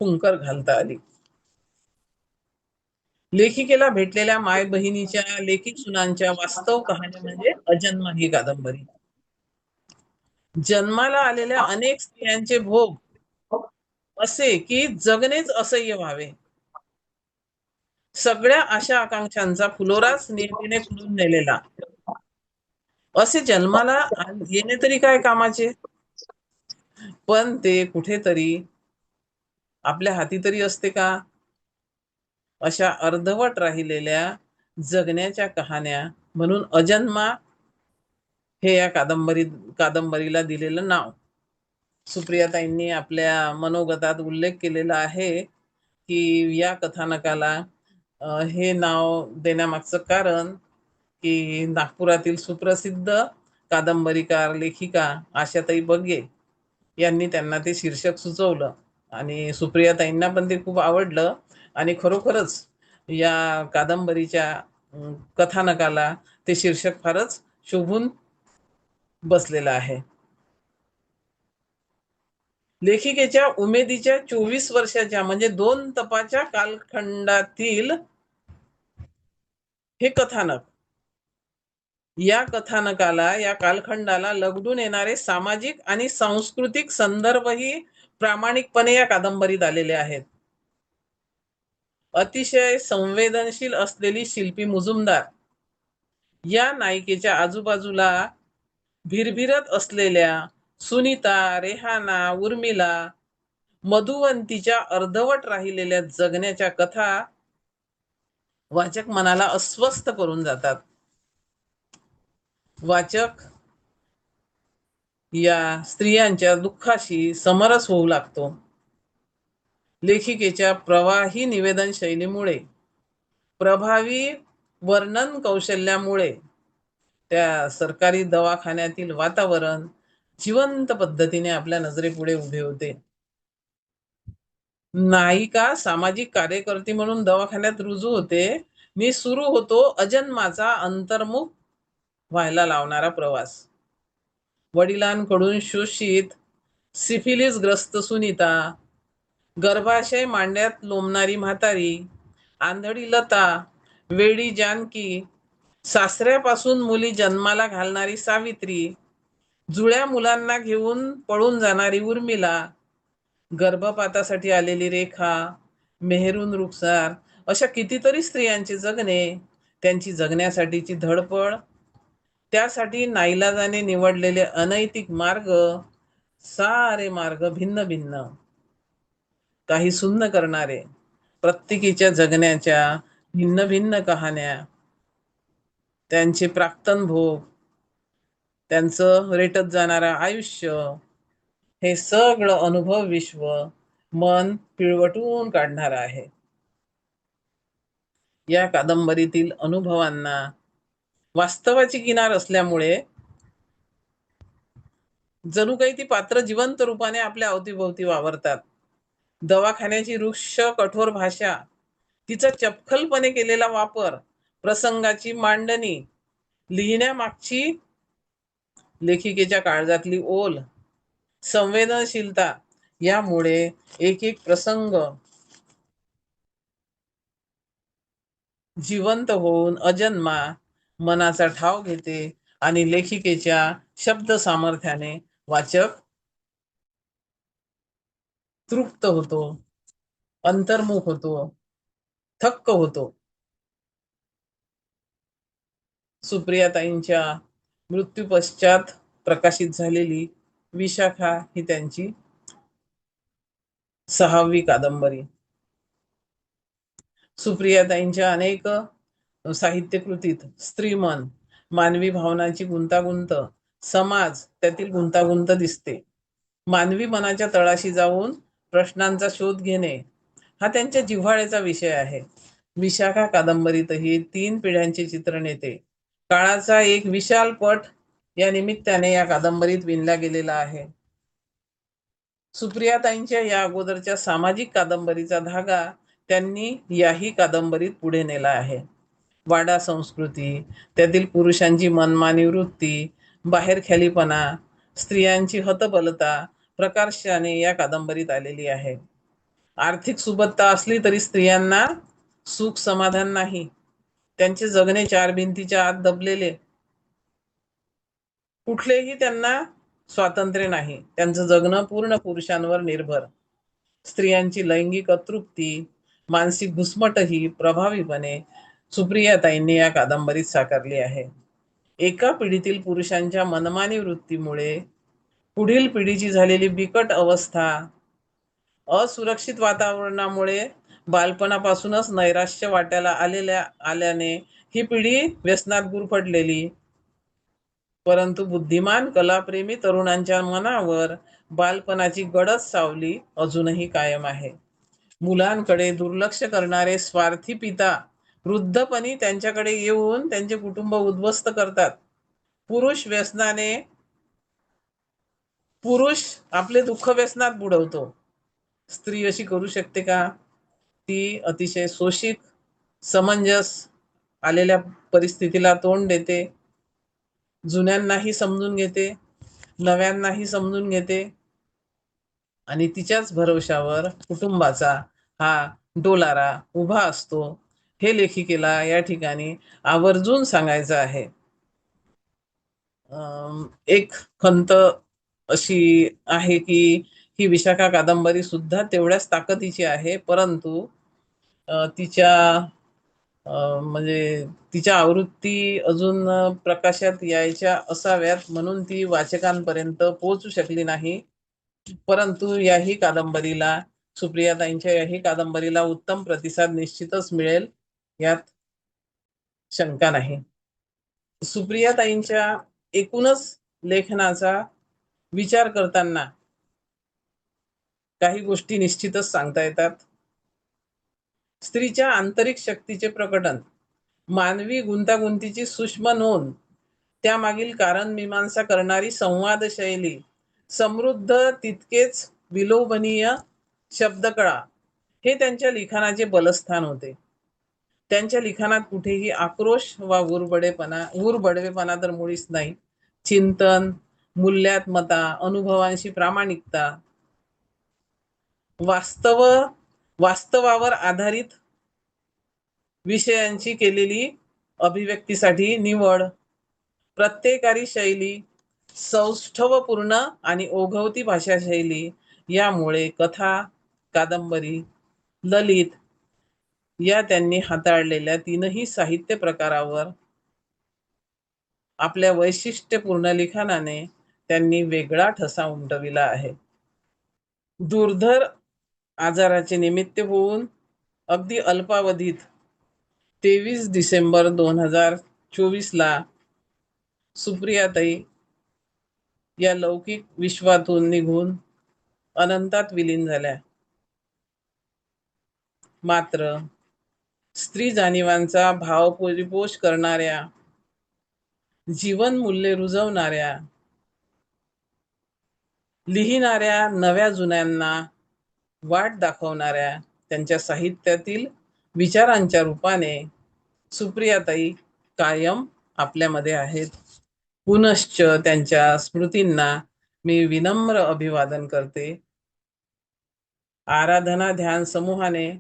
फुंकर घालता आली. लेखिकेला भेटलेल्या माय बहिणीच्या, लेखी सुनांच्या वास्तव कहाण्या म्हणजे अजन्मा ही कादंबरी. जन्माला आलेल्या अनेक स्त्रियांचे भोग असे की जगणेच असह्य व्हावे, सगळ्या आशा आकांक्षांचा फुलोराच नियतीने खुडून नेलेला. असे जन्माला येणे तरी काय कामाचे, पण ते कुठेतरी आपल्या हाती तरी असते का? अशा अर्धवट राहिलेल्या जगण्याच्या कहाण्या म्हणून अजन्मा हे या कादंबरीला दिलेलं नाव. सुप्रियाताईंनी आपल्या मनोगतात उल्लेख केलेला आहे की या कथानकाला हे नाव देण्यामागचं कारण की नागपुरातील सुप्रसिद्ध कादंबरीकार लेखिका आशाताई बगे यांनी त्यांना ते शीर्षक सुचवलं आणि सुप्रियाताईंना पण ते खूप आवडलं आणि खरोखरच या कादंबरीच्या कथानकाला ते शीर्षक फारच शोभून बसलेलं आहे. लेखिकेच्या उमेदीच्या 24 वर्षाच्या म्हणजे 2 तपाच्या कालखंडातील हे कथानक. या कथानकाला, या कालखंडाला लगडून येणारे सामाजिक आणि सांस्कृतिक संदर्भही प्रामाणिकपणे या कादंबरीत आलेले आहेत. अतिशय संवेदनशील असलेली शिल्पी मुजुमदार या नायिकेच्या आजूबाजूला भिरभिरत असलेल्या सुनीता, रेहाना, उर्मिला, मधुवंतीच्या अर्धवट राहिलेल्या जगण्याच्या कथा वाचक मनाला अस्वस्थ करून जातात. वाचक या स्त्रियांच्या दुःखाशी समरस होऊ लागतो. लेखिकेच्या प्रवाही निवेदन शैलीमुळे, प्रभावी वर्णन कौशल्यामुळे त्या सरकारी दवाखान्यातील वातावरण जिवंत पद्धतीने आपल्या नजरेपुढे उभे होते. नायिका सामाजिक कार्यकर्ती म्हणून दवाखान्यात रुजू होते नि सुरू होतो अजन्माचा अंतर्मुख व्हायला लावणारा प्रवास. वडिलांकडून शोषित सिफिलिसग्रस्त सुनीता, गर्भाशय मांड्यात लोंबणारी म्हातारी, आंधळी लता, वेडी जानकी, सासऱ्यापासून मुली जन्माला घालणारी सावित्री, जुळ्या मुलांना घेऊन पळून जाणारी उर्मिला, गर्भपातासाठी आलेली रेखा, मेहरून रुखसार अशा कितीतरी स्त्रियांचे जगणे, त्यांची जगण्यासाठीची धडपड, त्यासाठी नाईलाजाने निवडलेले अनैतिक मार्ग, सारे मार्ग भिन्न भिन्न, काही सुन्न करणारे, प्रत्येकीच्या जगण्याच्या भिन्न भिन्न कहाण्या, त्यांचे प्राक्तन भोग, त्यांचं रेटत जाणारं आयुष्य, हे सगळं अनुभव विश्व मन पिळवटून काढणार आहे. या कादंबरीतील अनुभवांना वास्तवाची किनार असल्यामुळे जणू काही ती पात्र जिवंत रूपाने आपल्या अवतीभोवती वावरतात. दवाखान्याची रुक्ष कठोर भाषा, तिचा चपखलपणे केलेला वापर, प्रसंगाची मांडणी, लिहिण्यामागची लेखिकेच्या काळजातली ओल, संवेदनशीलता, यामुळे एक एक प्रसंग जिवंत होऊन अजन्मा मनाचा ठाव घेते आणि लेखिकेच्या शब्द सामर्थ्याने वाचक तृप्त होतो, अंतर्मुख होतो, थक्क होतो. सुप्रियाताईंच्या मृत्यूपश्चात प्रकाशित झालेली विशाखा ही त्यांची 6वी कादंबरी. सुप्रियाताईंच्या अनेक साहित्य कृतीत स्त्रीमन, मानवी भावनाची गुंतागुंत, समाज त्यातील गुंतागुंत दिसते. मानवी मनाच्या तळाशी जाऊन प्रश्नांचा शोध घेणे हा त्यांच्या जिव्हाळ्याचा विषय आहे. विशाखा कादंबरीतही 3 पिढ्यांचे चित्रण येते. काळाचा एक विशाल पट या निमित्ताने या कादंबरीत विणला गेलेला आहे. सुप्रियाताईंच्या या अगोदरच्या सामाजिक कादंबरीचा धागा त्यांनी याही कादंबरीत पुढे नेला आहे. वाडा संस्कृती, त्यातील पुरुषांची मनमानी वृत्ती, बाहेरख्यालीपणा, स्त्रियांची हतबलता प्रकर्षाने या कादंबरीत आलेली आहे. आर्थिक सुबत्ता असली तरी स्त्रियांना सुख समाधान नाही. त्यांचे जगणे 4 भिंतीच्या आत दबलेले. कुठलेही त्यांना स्वातंत्र्य नाही. त्यांचं जगणं पूर्ण पुरुषांवर निर्भर. स्त्रियांची लैंगिक अतृप्ती, मानसिक घुसमटही प्रभावीपणे सुप्रियाताईंनी या कादंबरीत साकारली आहे. एका पिढीतील पुरुषांच्या मनमानी वृत्तीमुळे पुढील पिढीची झालेली बिकट अवस्था, असुरक्षित वातावरणामुळे बालपणापासूनच नैराश्य वाट्याला आल्याने ही पिढी व्यसनात गुरफटलेली. परंतु बुद्धिमान कलाप्रेमी तरुणांच्या मनावर बालपणाची गडद सावली अजूनही कायम आहे. मुलांकडे दुर्लक्ष करणारे स्वार्थी पिता वृद्धपणी त्यांच्याकडे येऊन त्यांचे कुटुंब उद्ध्वस्त करतात. पुरुष आपले दुःख व्यसनात बुडवतो. स्त्री अशी करू शकते का? ती अतिशय शोषित, समंजस आलेल्या परिस्थितीला तोंड देते, जुन्यांनाही समजून घेते, नव्यांनाही समजून घेते आणि तिच्याच भरवशावर कुटुंबाचा हा डोलारा उभा असतो. हे लेखिकेला या ठिकाणी आवर्जून सांगायचं आहे. एक खंत अशी आहे की ही विशाखा कादंबरी सुद्धा तेवढ्याच ताकदीची आहे, परंतु म्हणजे तिच्या आवृत्ती अजून प्रकाशात यायच्या असाव्यात म्हणून ती वाचकांपर्यंत पोहोचू शकली नाही. परंतु याही कादंबरीला, सुप्रियाताईंच्या याही कादंबरीला उत्तम प्रतिसाद निश्चितच मिळेल, यात शंका नाही. सुप्रियाताईंच्या एकूणच लेखनाचा विचार करताना काही गोष्टी निश्चितच सांगता येतात. स्त्रीच्या आंतरिक शक्तीचे प्रकटन, मानवी गुंतागुंतीची सूक्ष्म नोंद, त्यामागील कारण मीमांसा करणारी संवाद शैली, समृद्ध तितकेच विलोभनीय शब्दकळा, हे त्यांच्या लिखाणाचे बलस्थान होते. त्यांच्या लिखाणात कुठेही आक्रोश वा उरबडवेपणा तर मुळीच नाही. चिंतन, मूल्यात्मता, अनुभवांशी प्रामाणिकता, वास्तवावर आधारित विषयांची केलेली अभिव्यक्तीसाठी निवड, प्रत्येकारी शैली, सौष्ठवपूर्ण आणि ओघवती भाषा शैली, यामुळे कथा, कादंबरी, ललित या त्यांनी हाताळलेल्या 3ही साहित्य प्रकारावर आपल्या वैशिष्ट्यपूर्ण लिखाणाने त्यांनी वेगळा ठसा उमटविला आहे. दुर्धर आजाराचे निमित्त होऊन अगदी अल्पावधीत 23 डिसेंबर 2024ला सुप्रियाताई या लौकिक विश्वातून निघून अनंतात विलीन झाल्या. मात्र स्त्री जाणीवांचा भाव परिपोष करणाऱ्या, जीवन मूल्ये रुजवणाऱ्या, लिहिणाऱ्या, नव्या जुन्यांना वाट दाखवणाऱ्या त्यांच्या साहित्यातील विचारांच्या रूपाने सुप्रियाताई कायम आपल्यामध्ये आहेत. पुनश्च त्यांच्या स्मृतींना मी विनम्र अभिवादन करते. आराधना ध्यान समूहाने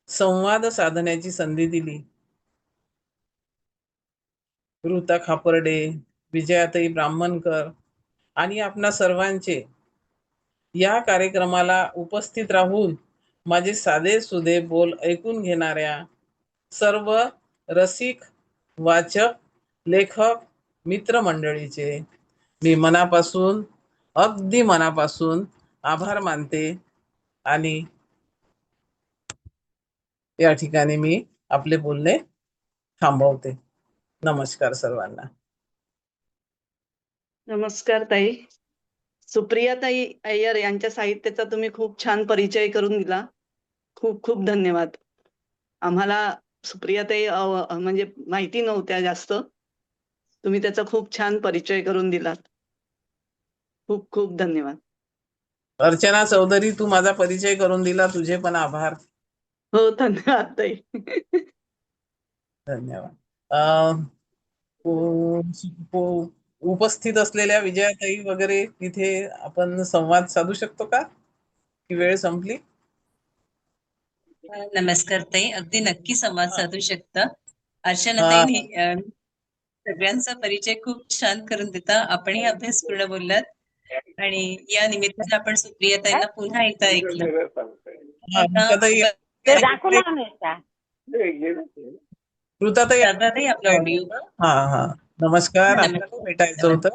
संवाद साधण्याची संधी दिली. ऋता खापर्डे, विजयाताई ब्राह्मणकर आणि आपणा सर्वांचे या कार्यक्रमाला उपस्थित राहून माझे साधे सुधे बोल ऐकून घेणाऱ्या सर्व रसिक, वाचक, लेखक मित्रमंडळीचे मी मनापासून, अगदी मनापासून आभार मानते आणि या ठिकाणी मी आपले बोलणे थांबवते. नमस्कार सर्वांना. नमस्कार ताई. सुप्रियाताई अय्यर यांच्या साहित्याचा तुम्ही खूप छान परिचय करून दिला. खूप खूप धन्यवाद. आम्हाला सुप्रियाताई म्हणजे माहिती नव्हत्या जास्त. तुम्ही त्याचा खूप छान परिचय करून दिलात. खूप खूप धन्यवाद. अर्चना चौधरी, तू माझा परिचय करून दिला, तुझे पण आभार. हो, धन्यवाद ताई. धन्यवाद. उपस्थित असलेल्या विजयाताई वगैरे तिथे आपण संवाद साधू शकतो का, की वेळ संपली? नमस्कार ताई, अगदी नक्की संवाद साधू शकता. हा. अर्चनाताई, सगळ्यांचा परिचय खूप छान करून देता. आपणही अभ्यासपूर्ण बोललात आणि या निमित्ताने आपण सुप्रियाताईंना पुन्हा एकदा ऐकलं. हा, ऋताताई, दादाताई, आपला ऑडिओ. हा नमस्कार. नमस्कार. आपल्याला भेटायचं होतं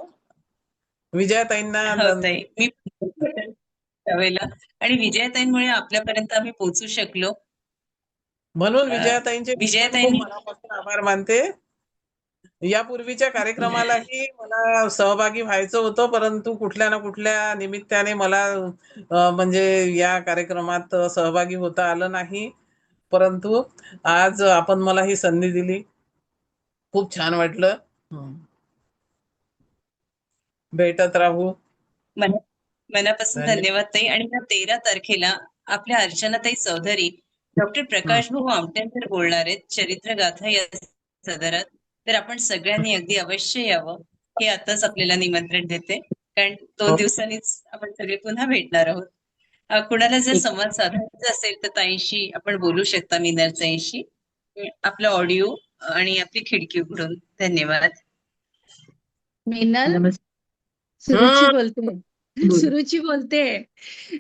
विजयाताईंना. हो ताई, मी त्यावेळेला आणि विजयाताईंमुळे आपल्यापर्यंत आम्ही पोहोचू शकलो. म्हणून विजयाताईंचे मी पण खूप विजयाताईंनी मनापासून आभार मानते. यापूर्वीच्या कार्यक्रमालाही मला सहभागी व्हायचं होतं, परंतु कुठल्या ना कुठल्या निमित्ताने मला म्हणजे या कार्यक्रमात सहभागी होता आलं नाही. परंतु आज आपण मला ही संधी दिली, खूप छान वाटलं. भेटत राहू. मनापासून धन्यवाद ताई. आणि या 13 तारखेला आपल्या अर्चनाताई चौधरी डॉक्टर प्रकाश भाऊ आमटेंकर बोलणार आहेत चरित्रगाथा या सदरात. तर आपण सगळ्यांनी अगदी अवश्य यावं, हे आताच आपल्याला निमंत्रण देते, कारण 2 दिवसांनीच आपण सगळे पुन्हा भेटणार आहोत. कुणाला जर संवाद साधायचा असेल तर ताईंशी आपण बोलू शकता, मिनल ताईंशी. आपला ऑडिओ आणि आपली खिडकी उघडून. धन्यवाद. मिनल, सुरुची बोलते. सुरुची बोलते.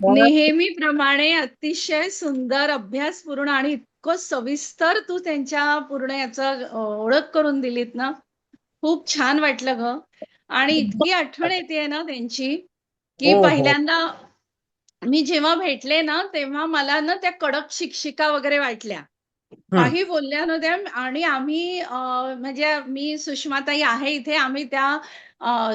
नेहमीप्रमाणे अतिशय सुंदर, अभ्यासपूर्ण आणि इतकं सविस्तर तू त्यांच्या पूर्ण याचं ओळख करून दिलीत ना, खूप छान वाटलं ग. आणि इतकी आठवण येते ना त्यांची, की पहिल्यांदा मी जेव्हा भेटले ना, तेव्हा मला ना त्या कडक शिक्षिका वगैरे वाटल्या. काही बोलल्या न त्या. आणि आम्ही म्हणजे मी सुषमाताई आहे इथे, आम्ही त्या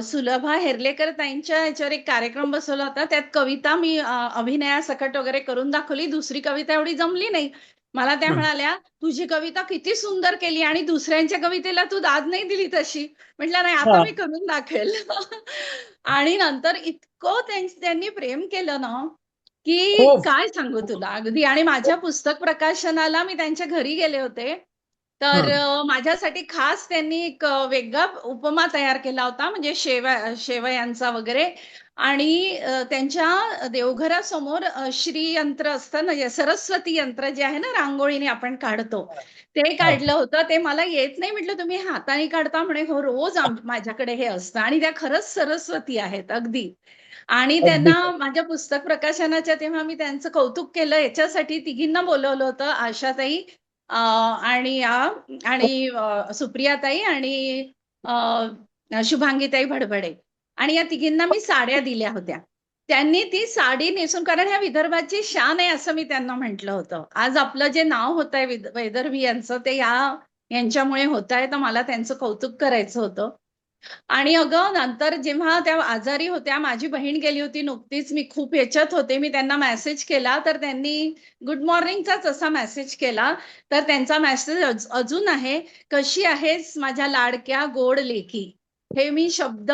सुलभा हेर्लेकर ताईंच्या याच्यावर एक कार्यक्रम बसवला होता. त्यात कविता मी अभिनयासकट वगैरे करून दाखवली. दुसरी कविता एवढी जमली नाही मला. त्या म्हणाल्या, तुझी कविता किती सुंदर केली आणि दुसऱ्यांच्या कवितेला तू दाद नाही दिली तशी. म्हटलं नाही, आता मी करून दाखवेल. आणि नंतर इतकं त्यांनी प्रेम केलं ना, की काय सांगू तुला अगदी. आणि माझ्या पुस्तक प्रकाशनाला मी त्यांच्या घरी गेले होते, तर माझ्यासाठी खास त्यांनी एक वेगळा उपमा तयार केला होता, म्हणजे शेवयांचा वगैरे. आणि त्यांच्या देवघरासमोर श्रीयंत्र असतं ना, सरस्वती यंत्र जे आहे ना, रांगोळीने आपण काढतो, ते काढलं होतं. ते मला येत नाही. म्हटलं, तुम्ही हाताने काढता? म्हणे, हो, रोज माझ्याकडे हे असतं. आणि त्या खरंच सरस्वती आहेत अगदी. आणि त्यांना माझ्या पुस्तक प्रकाशनाच्या तेव्हा मी त्यांचं कौतुक केलं. याच्यासाठी तिघींना बोलवलं होतं, आशाताई आणि सुप्रियाताई आणि शुभांगीताई भडभडे. आणि या तिघींना मी साड्या दिल्या होत्या. त्यांनी ती साडी नेसून, कारण ह्या विदर्भाची शान आहे असं मी त्यांना म्हटलं होतं. आज आपलं जे नाव होत आहे वैदर्भी यांचं, ते यांच्यामुळे होत आहे. तर मला त्यांचं कौतुक करायचं होतं. आणि अगं नंतर जेव्हा त्या आजारी होत्या, माझी बहीण गेली होती नुकतीच, मी खूप ह्याच्यात होते, मी त्यांना मेसेज केला तर त्यांनी गुड मॉर्निंगचाच असा मेसेज केला. तर त्यांचा मेसेज अजून आहे, कशी आहेस माझ्या लाडक्या गोड लेकी. हे मी शब्द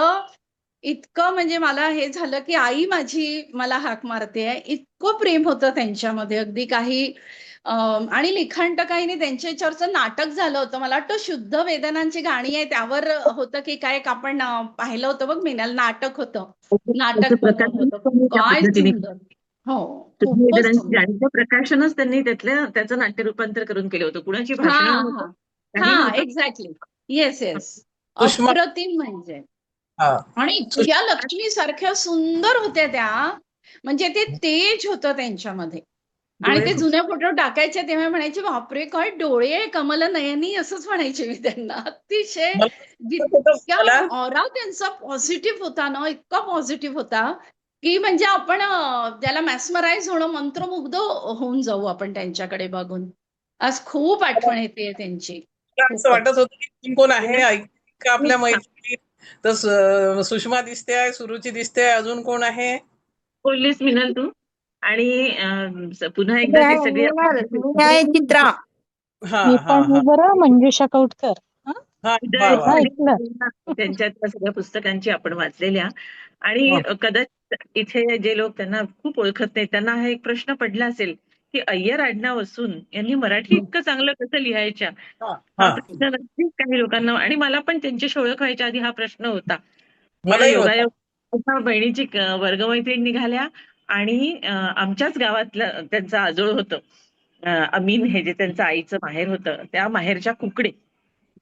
इतकं म्हणजे मला हे झालं की आई माझी मला हाक मारते, इतकं प्रेम होतं त्यांच्यामध्ये. अगदी काही आणि लिखाण तर काही नाही, त्यांच्या याच्यावरचं नाटक झालं होतं. मला वाटतं शुद्ध वेदनांची गाणी आहे त्यावर होतं की काय, एक आपण पाहिलं होतं बघ मीनल, नाटक होतं, त्याचं नाटक बनवलं प्रकाशन होतं. त्यांनी त्या काय पद्धतीने सुंदर. हो, खूपच शुद्धीकरणाची सुंदर. गाणीचं प्रकाशनच त्यांनी त्याचं नाट्य रूपांतर करून केलं होतं. कुणाची हा भाषणं हा नव्हतं, काही हा, नव्हतं. एक्झॅक्टली. Yes yes. सुषमा. अप्रतिम म्हणजे. हा. आणि इतक्या लक्ष्मी सारख्या सुंदर होत्या त्या, म्हणजे ते तेज होतं त्यांच्यामध्ये. आणि डोळे ते खूप जुने फोटो टाकायचे तेव्हा म्हणायचे, बापरे काय डोळे आहे कमल नयनी, असंच म्हणायचे मी त्यांना. अतिशय जितक्या मला ऑरा त्यांचा पॉझिटिव्ह होता ना, इतका पॉझिटिव्ह होता की म्हणजे आपण त्याला मॅस्मराईज होणं, मंत्रमुग्ध होऊन जाऊ आपण त्यांच्याकडे बघून. आज खूप आठवण येते त्यांची. असं वाटत खूपच. होतं की कोण आहे ऐक का आपल्या खूप मैत्रिणी. तर सुषमा दिसते आहे, सुरुची दिसते आहे, अजून कोण आहे? बोललीस मिनल तू. आणि पुन्हा एकदा ती सगळी मी आहे चित्रा. हा मी हा पण हा बरं मंजुषा कौटकर. हं? हा वा वा. पुन्हा ऐकलं. त्यांच्या त्या सगळ्या पुस्तकांची आपण वाचलेल्या. आणि हा, कदाचित इथे जे लोक त्यांना खूप ओळखत नाही त्यांना हा एक प्रश्न पडला असेल की अय्यर आडनाव असून यांनी मराठी इतकं चांगलं कसं लिहायच्या. हा, हा हा. प्रश्न नक्कीच काही लोकांना, आणि मला पण त्यांच्याशी ओळख व्हायच्या आधी हा प्रश्न होता. पण मलाही होता. योगायोग बहिणीची वर्गमैत्रीण निघाल्या. आणि आमच्याच गावातलं त्यांचं आजोळ होतं, अमीन, हे जे त्यांचं आईचं माहेर होतं, त्या माहेरच्या कुकडे,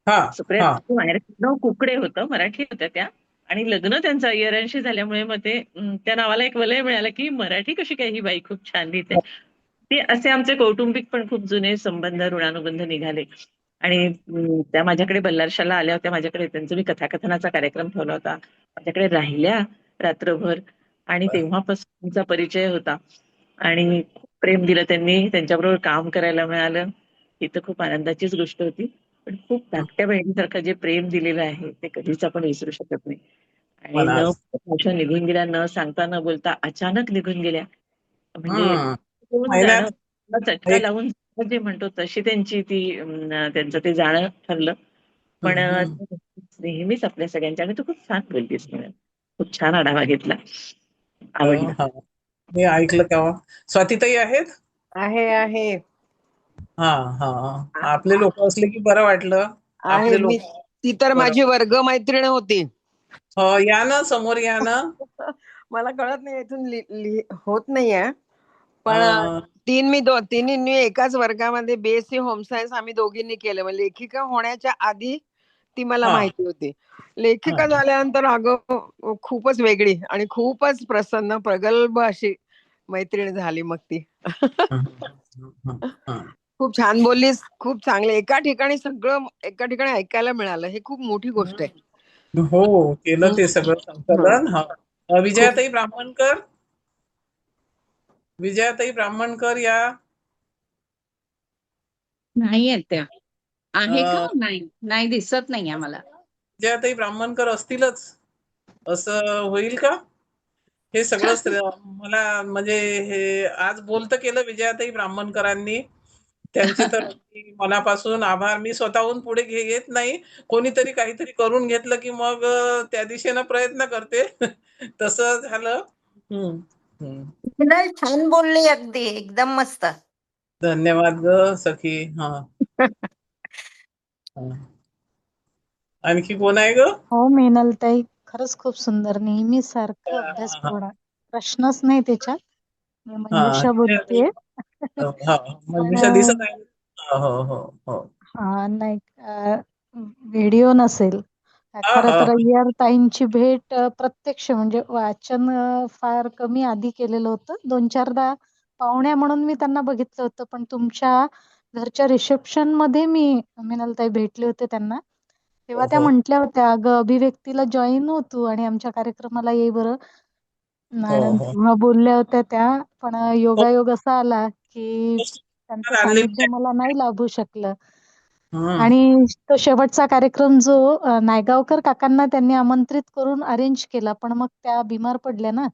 हा हा सुप्रियाचं माहेरचं नाव कुकडे होतं, मराठी होत्या त्या. आणि लग्न त्यांचं अय्यरांशी झाल्यामुळे मग ते त्या नावाला एक वलय मिळालं की मराठी कशी काय ही बाई खूप छान लिहिते. ते असे आमचे कौटुंबिक पण खूप जुने संबंध, ऋणानुबंध निघाले. आणि त्या माझ्याकडे बल्लारशाला आल्या होत्या. माझ्याकडे त्यांचा मी कथाकथनाचा कार्यक्रम ठेवला होता, माझ्याकडे राहिल्या रात्रभर. आणि तेव्हापासून त्यांचा परिचय होता. आणि खूप प्रेम दिलं त्यांनी, त्यांच्याबरोबर काम करायला मिळालं, ही तर खूप आनंदाचीच गोष्ट होती. पण खूप धाकट्या बहिणीसारखं जे प्रेम दिलेलं आहे ते कधीच आपण विसरू शकत नाही. आणि मला. वर्ष निघून गेल्या, न सांगता न बोलता अचानक निघून गेल्या. म्हणजे होऊन महिन्यात जाणं, चटका एक. लावून जाणं जे म्हणतो तशी त्यांची ती त्यांचं ते जाणं ठरलं. पण नेहमीच आपल्या सगळ्यांच्या, आणि तू खूप छान बोललीस म्हणून खूप छान आढावा घेतला, आवडला. हा, मी ऐकलं तेव्हा. स्वातीताई आहेत? आहे. हा हा. आपले लोक असले की बरं वाटलं. आहे आपले मी. लोक. ती तर बरं. माझी वर्गमैत्रीण होती. या ना, समोर या ना. मला कळत नाही, इथून होत नाहीये. पण अं, तिन्ही एकाच वर्गामध्ये बीएससी होम सायन्स आम्ही दोघींनी केलं. म्हणजे लेखिका होण्याच्या आधी ती मला हा माहिती होती. हा. लेखिका झाल्यानंतर अगं खूपच वेगळी आणि खूपच प्रसन्न प्रगल्भ अशी मैत्रीण झाली मग ती. हं, हं, हं. खूप छान बोललीस. खूप चांगलं, एका ठिकाणी सगळं एका ठिकाणी ऐकायला मिळालं, हे खूप मोठी गोष्ट आहे. हो, केलं ते सगळं हं. संकलन. हा. खूप. विजयाताई ब्राह्मणकर. विजयाताई ब्राह्मणकर या. नाही आहेत त्या. आहे का? अं, नाही, नाही दिसत नाही आम्हाला. विजयाताई ब्राह्मणकर असतीलच असं होईल का? हे सगळं मला म्हणजे हे आज बोलतं केलं विजयाताई ब्राह्मणकरांनी. त्यांचे तर अगदी मनापासून आभार. मी स्वतःहून पुढे येत नाही. कोणीतरी काहीतरी करून घेतलं की मग त्या दिशेनं प्रयत्न करते. तसं झालं. हम्म, हम्म. नाही, छान बोलली, अगदी एकदम मस्त. धन्यवाद ग सखी. हा, हा. आणखी कोण आहे ग? हो मेनलताई, खरंच खूप सुंदर, नेहमी सारखं हा, हा, अभ्यासपूर्ण, प्रश्नच नाही त्याच्यात. मी हा. मंजुषा बोलतेय. हा, पण मंजुषा दिसत आहे. हो हो हो. हा नाही, व्हिडिओ नसेल. हा खरं हा तर अय्यर ताईंची भेट प्रत्यक्ष म्हणजे वाचन फार कमी आधी केलेलं होतं. 2-4दा पाहुण्या म्हणून मी त्यांना बघितलं होतं. पण तुमच्या घरच्या रिसेप्शन मध्ये मी मिनलताई भेटले होते त्यांना. तेव्हा त्या हो. म्हटल्या होत्या, अगं अभिव्यक्तीला जॉईन हो तू आणि आमच्या कार्यक्रमाला ये बरं. हो आणि हो तेव्हा बोलल्या होत्या त्या. पण हो. योगायोग असा आला की त्यांचं आणले. सानिध्य मला नाही लाभू शकलं. हम्म. आणि तो शेवटचा कार्यक्रम जो नायगावकर काकांना त्यांनी आमंत्रित करून अरेंज केला, पण मग त्या बिमार पडल्या ना,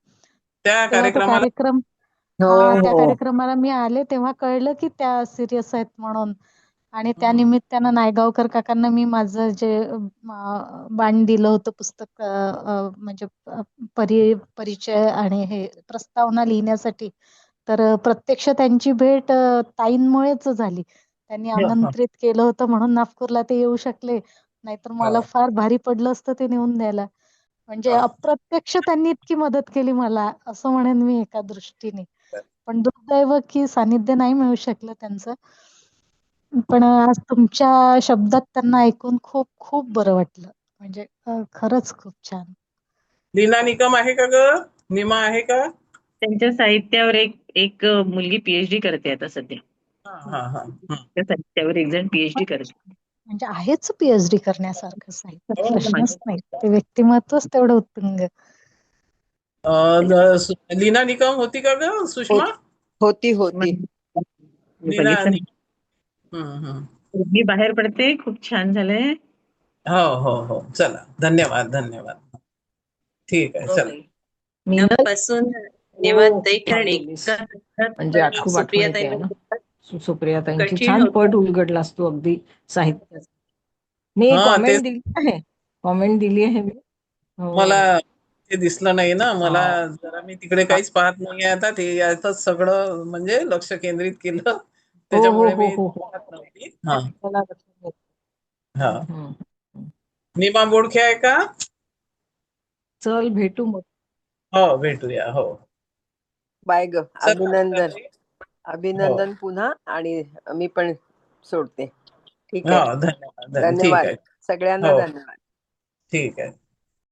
त्या तेव्हा तो कार्यक्रमाला कार्यक्रम हो त्या हो कार्यक्रमाला मी आले तेव्हा कळलं की त्या सिरियस आहेत म्हणून. आणि त्या हम्म. निमित्तानं नायगावकर काकांना मी माझं जे बाण दिलं होतं पुस्तक, म्हणजे परिचय आणि हे प्रस्तावना लिहिण्यासाठी, तर प्रत्यक्ष त्यांची भेट ताईंमुळेच झाली. त्यांनी आमंत्रित केलं होतं म्हणून नागपूरला ते येऊ शकले, नाहीतर मला हो. फार भारी पडलं असतं ते नेऊन द्यायला. म्हणजे हो. अप्रत्यक्ष त्यांनी इतकी मदत केली मला, असं म्हणेन मी एका दृष्टीने. पण दुर्दैव की सानिध्य नाही मिळू शकलं त्यांचं. पण आज तुमच्या शब्दात त्यांना ऐकून खूप खूप बरं वाटलं. म्हणजे खरंच खूप छान. लीना निकम आहे का ग? निमा आहे का? त्यांच्या साहित्यावर एक एक मुलगी पीएचडी करते आता सध्या. हा हा हा. हम्म. त्या साहित्यावर एक जण पीएचडी करते. म्हणजे आहेच पीएचडी करण्यासारखं साहित्य, हो. प्रश्नच नाही. ते व्यक्तिमत्वच तेवढं उत्तुंग. लीना निकम होती का ग सुषमा? होती होती. मी लीना बघितलं नाही. हम्म. मी बाहेर पडते. खूप छान झालंय. हो हो हो, चला, धन्यवाद धन्यवाद. ठीक आहे, चला. मी न मनापासून धन्यवाद ताई. छान कारण बोललीस. एका म्हणजे आज खूप आठवण येते आहे ना सुप्रियाताईंची. कठीण छान पट होतं. उलगडलास तू अगदी साहित्याचा. मी हा, कॉमेंट तेच दिली आहे. कॉमेंट दिली आहे मी. मला हो. ते दिसलं नाही ना मला. हा. जरा मी तिकडे काहीच पाहत नाही आता. ते यातच सगळं म्हणजे लक्ष केंद्रित केलं, हो हो त्याच्यामुळे हो मी हो हो. पाहत नव्हती. हा मला लक्षात येत. हा. हम्म. निमा बोडखे आहे का? चल भेटू मग. हो, भेटूया. हो, बाय ग. चला. अभिनंदन. हो अभिनंदन पुन्हा. आणि मी पण सोडते. ठीक हो, आहे. धन्यवाद ठीक धन्यवाद आहे. सगळ्यांना. हो, धन्यवाद. ठीक आहे.